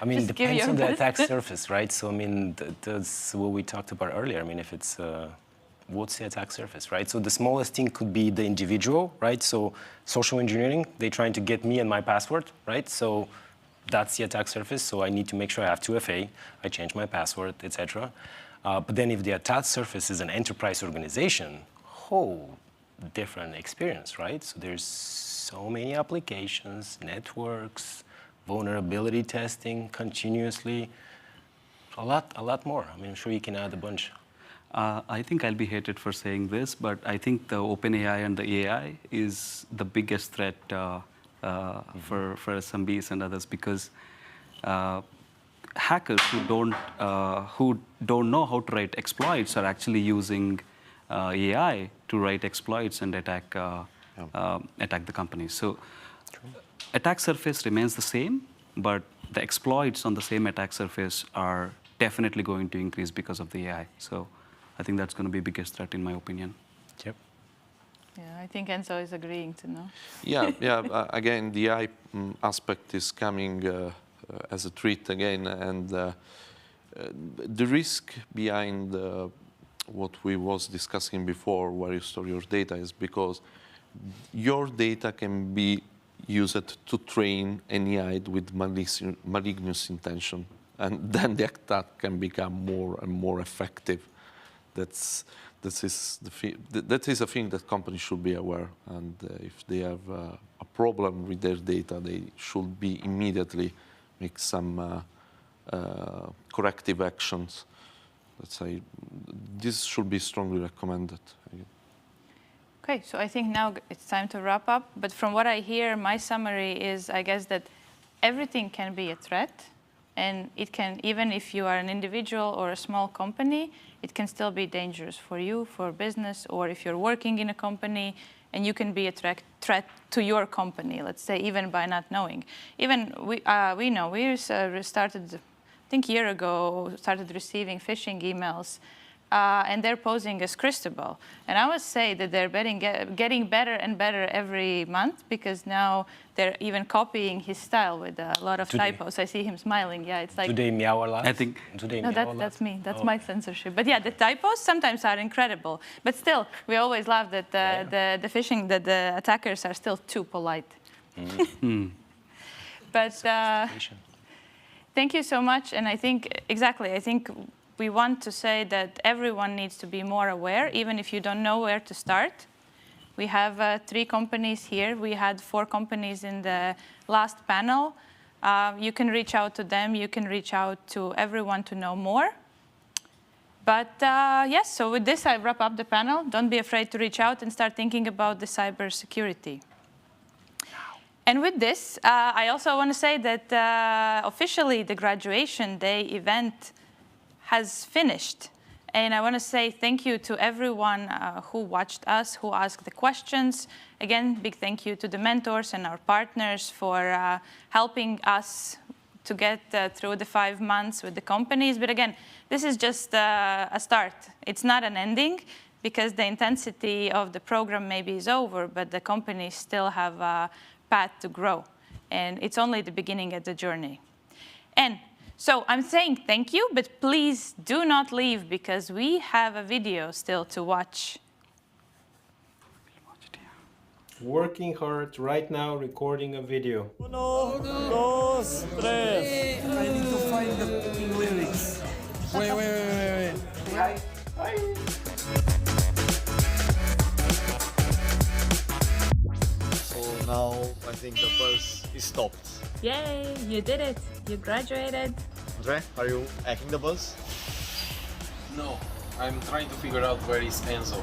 I mean, it depends on the best. attack surface, right? So, I mean, that's what we talked about earlier. I mean, if it's, what's the attack surface, right? So the smallest thing could be the individual, right? So social engineering, they're trying to get me and my password, right? So that's the attack surface. So I need to make sure I have 2FA, I change my password, etc. But then if the attack surface is an enterprise organization, whole different experience, right? So there's so many applications, networks, vulnerability testing continuously, a lot more. I mean, I'm sure you can add a bunch. I think I'll be hated for saying this, but I think the OpenAI and the AI is the biggest threat for SMBs and others, because hackers who don't know how to write exploits are actually using AI to write exploits and attack the companies. So attack surface remains the same, but the exploits on the same attack surface are definitely going to increase because of the AI. So I think that's going to be the biggest threat, in my opinion. Yep. Yeah, I think Enzo is agreeing to know. Yeah. Again, the AI aspect is coming as a threat again, and the risk behind what we was discussing before, where you store your data, is because your data can be used to train an AI with malicious intention, and then the attack can become more and more effective. That is a thing that companies should be aware, and if they have a problem with their data, they should be immediately make some corrective actions. Let's say this should be strongly recommended. Okay, so I think now it's time to wrap up. But from what I hear, my summary is, I guess, that everything can be a threat. And it can, even if you are an individual or a small company, it can still be dangerous for you, for business, or if you're working in a company, and you can be a threat to your company, let's say, even by not knowing. Even we know, we started, I think a year ago, started receiving phishing emails, and they're posing as Cristobal. And I would say that they're getting better and better every month, because now they're even copying his style with a lot of typos. I see him smiling. Yeah, it's like... Do they meow a lot? I think... No, that's me. That's my censorship. But yeah, the typos sometimes are incredible. But still, we always laugh that the attackers are still too polite. But thank you so much. And I think, exactly, I think we want to say that everyone needs to be more aware, even if you don't know where to start. We have 3 companies here. We had 4 companies in the last panel. You can reach out to them. You can reach out to everyone to know more. But yes, so with this, I wrap up the panel. Don't be afraid to reach out and start thinking about the cybersecurity. And with this, I also want to say that officially the graduation day event has finished. And I want to say thank you to everyone who watched us, who asked the questions. Again, big thank you to the mentors and our partners for helping us to get through the 5 months with the companies. But again, this is just a start. It's not an ending, because the intensity of the program maybe is over, but the companies still have a path to grow. And it's only the beginning of the journey. And so I'm saying thank you, but please do not leave, because we have a video still to watch. Working hard right now, recording a video. Uno, dos, tres. I need to find the lyrics. Wait. Hi. So now I think the bus is stopped. Yay, you did it. You graduated. Andre, are you hacking the bus? No, I'm trying to figure out where is Enzo.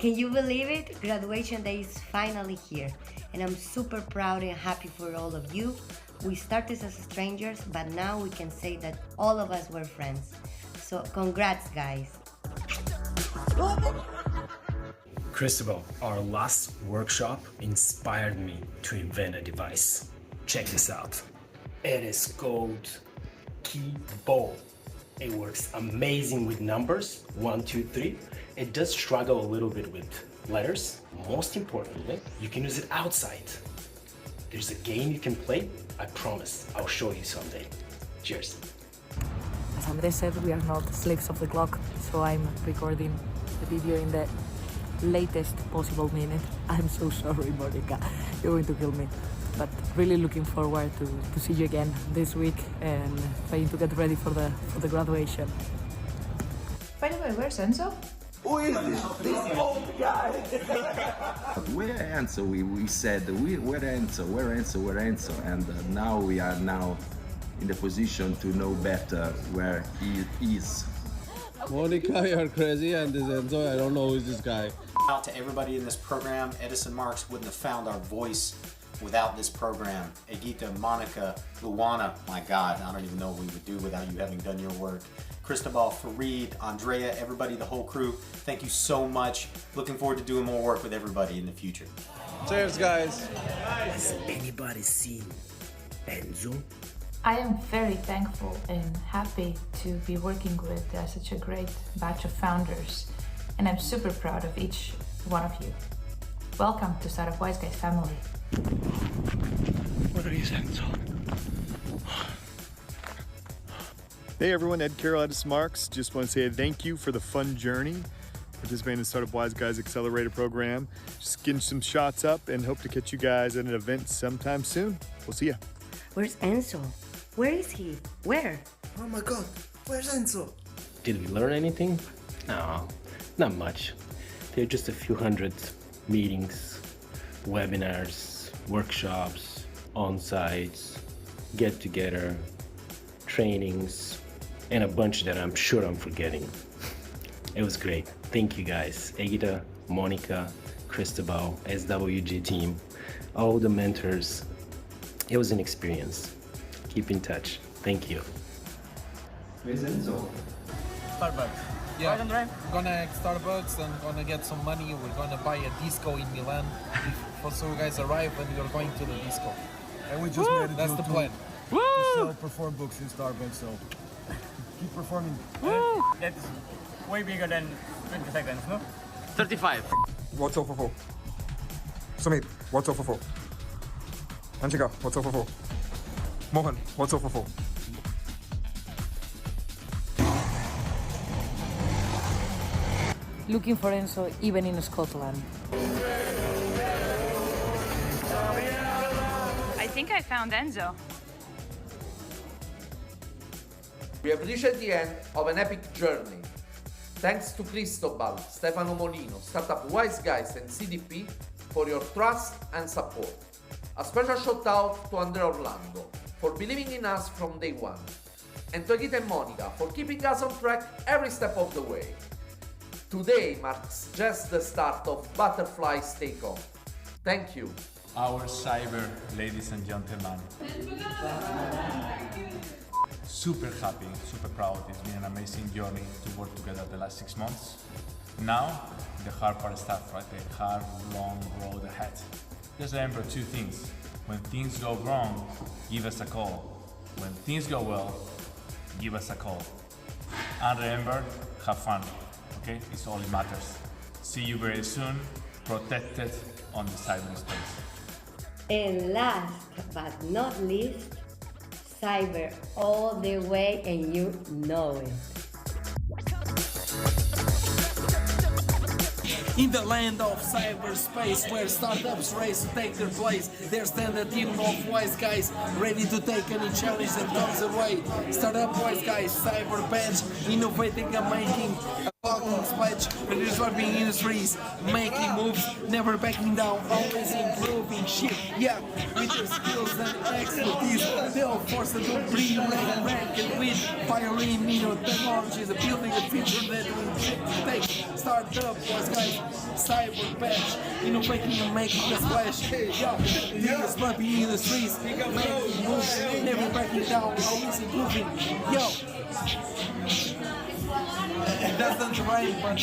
Can you believe it? Graduation day is finally here, and I'm super proud and happy for all of you. We started as strangers, but now we can say that all of us were friends. So congrats, guys. Cristobal, our last workshop inspired me to invent a device. Check this out. It is called Keyboard. It works amazing with numbers, 1, 2, 3. It does struggle a little bit with letters. Most importantly, you can use it outside. There's a game you can play. I promise, I'll show you someday. Cheers. As Andrés said, we are not slaves of the clock, so I'm recording the video in the latest possible minute. I'm so sorry, Monica, you're going to kill me. But really looking forward to see you again this week and trying to get ready for the graduation. By the way, where's Enzo? Who is this old guy? Where Enzo? We said, where Enzo? And now we are in the position to know better where he is. Monica, you're crazy, and this Enzo, I don't know who's this guy. Out to everybody in this program. Edison Marks wouldn't have found our voice without this program. Egita, Monica, Luana, my God, I don't even know what we would do without you having done your work. Cristobal, Fareed, Andrea, everybody, the whole crew, thank you so much. Looking forward to doing more work with everybody in the future. Cheers, guys. Has anybody seen Enzo? I am very thankful and happy to be working with such a great batch of founders, and I'm super proud of each one of you. Welcome to Startup Wise Guys family. Where is Enzo? Hey everyone, Ed Carroll, Edison Marks. Just want to say thank you for the fun journey. Participating in the Startup Wise Guys Xcelerator program. Just getting some shots up and hope to catch you guys at an event sometime soon. We'll see ya. Where's Enzo? Where is he? Where? Oh my God, where's Enzo? Did we learn anything? No, not much. There are just a few hundred meetings, webinars, workshops, on-sites, get-together, trainings, and a bunch that I'm sure I'm forgetting. It was great. Thank you guys. Egita, Monica, Cristobal, SWG team, all the mentors. It was an experience. Keep in touch. Thank you. Where's Enzo? Starbucks. Yeah, right, Andre? We're gonna Starbucks and gonna get some money. We're gonna buy a disco in Milan. So you guys arrive and you're going to the disco. And we just made it. That's the plan. To sell perform books in Starbucks, so keep performing. That's way bigger than 20 seconds, no? 35. What's up for 4? Sumit, what's up for 4? Anshika, what's up for 4? Mohan, what's up for 4? Looking for Enzo even in Scotland. I think I found Enzo. We have reached the end of an epic journey. Thanks to Cristobal, Stefano Molino, Startup Wise Guys and CDP for your trust and support. A special shout out to Andrea Orlando for believing in us from day one. And to Egita and Monica for keeping us on track every step of the way. Today marks just the start of Butterfly's takeoff. Thank you. Our cyber, ladies and gentlemen. Super happy, super proud. It's been an amazing journey to work together the last 6 months. Now, the hard part starts, right? The hard, long road ahead. Just remember 2 things. When things go wrong, give us a call. When things go well, give us a call. And remember, have fun, okay? It's all that matters. See you very soon, protected on the cyberspace. And last but not least, cyber all the way, and you know it. In the land of cyberspace, where startups race to take their place, there stand a team of wise guys ready to take any challenge that comes their way. Startup Wise Guys, Cyber Bench, innovating and making Splash, disrupting industries, making moves, never backing down, always improving shit. Yeah, with their skills and expertise, they'll force them to rank and win. Pioneering new technologies, building a future that will take startup, guys, cyber patch, innovating and making a splash. Yeah, disrupting industries, making moves, never backing down, always improving. Yo. It doesn't rhyme, but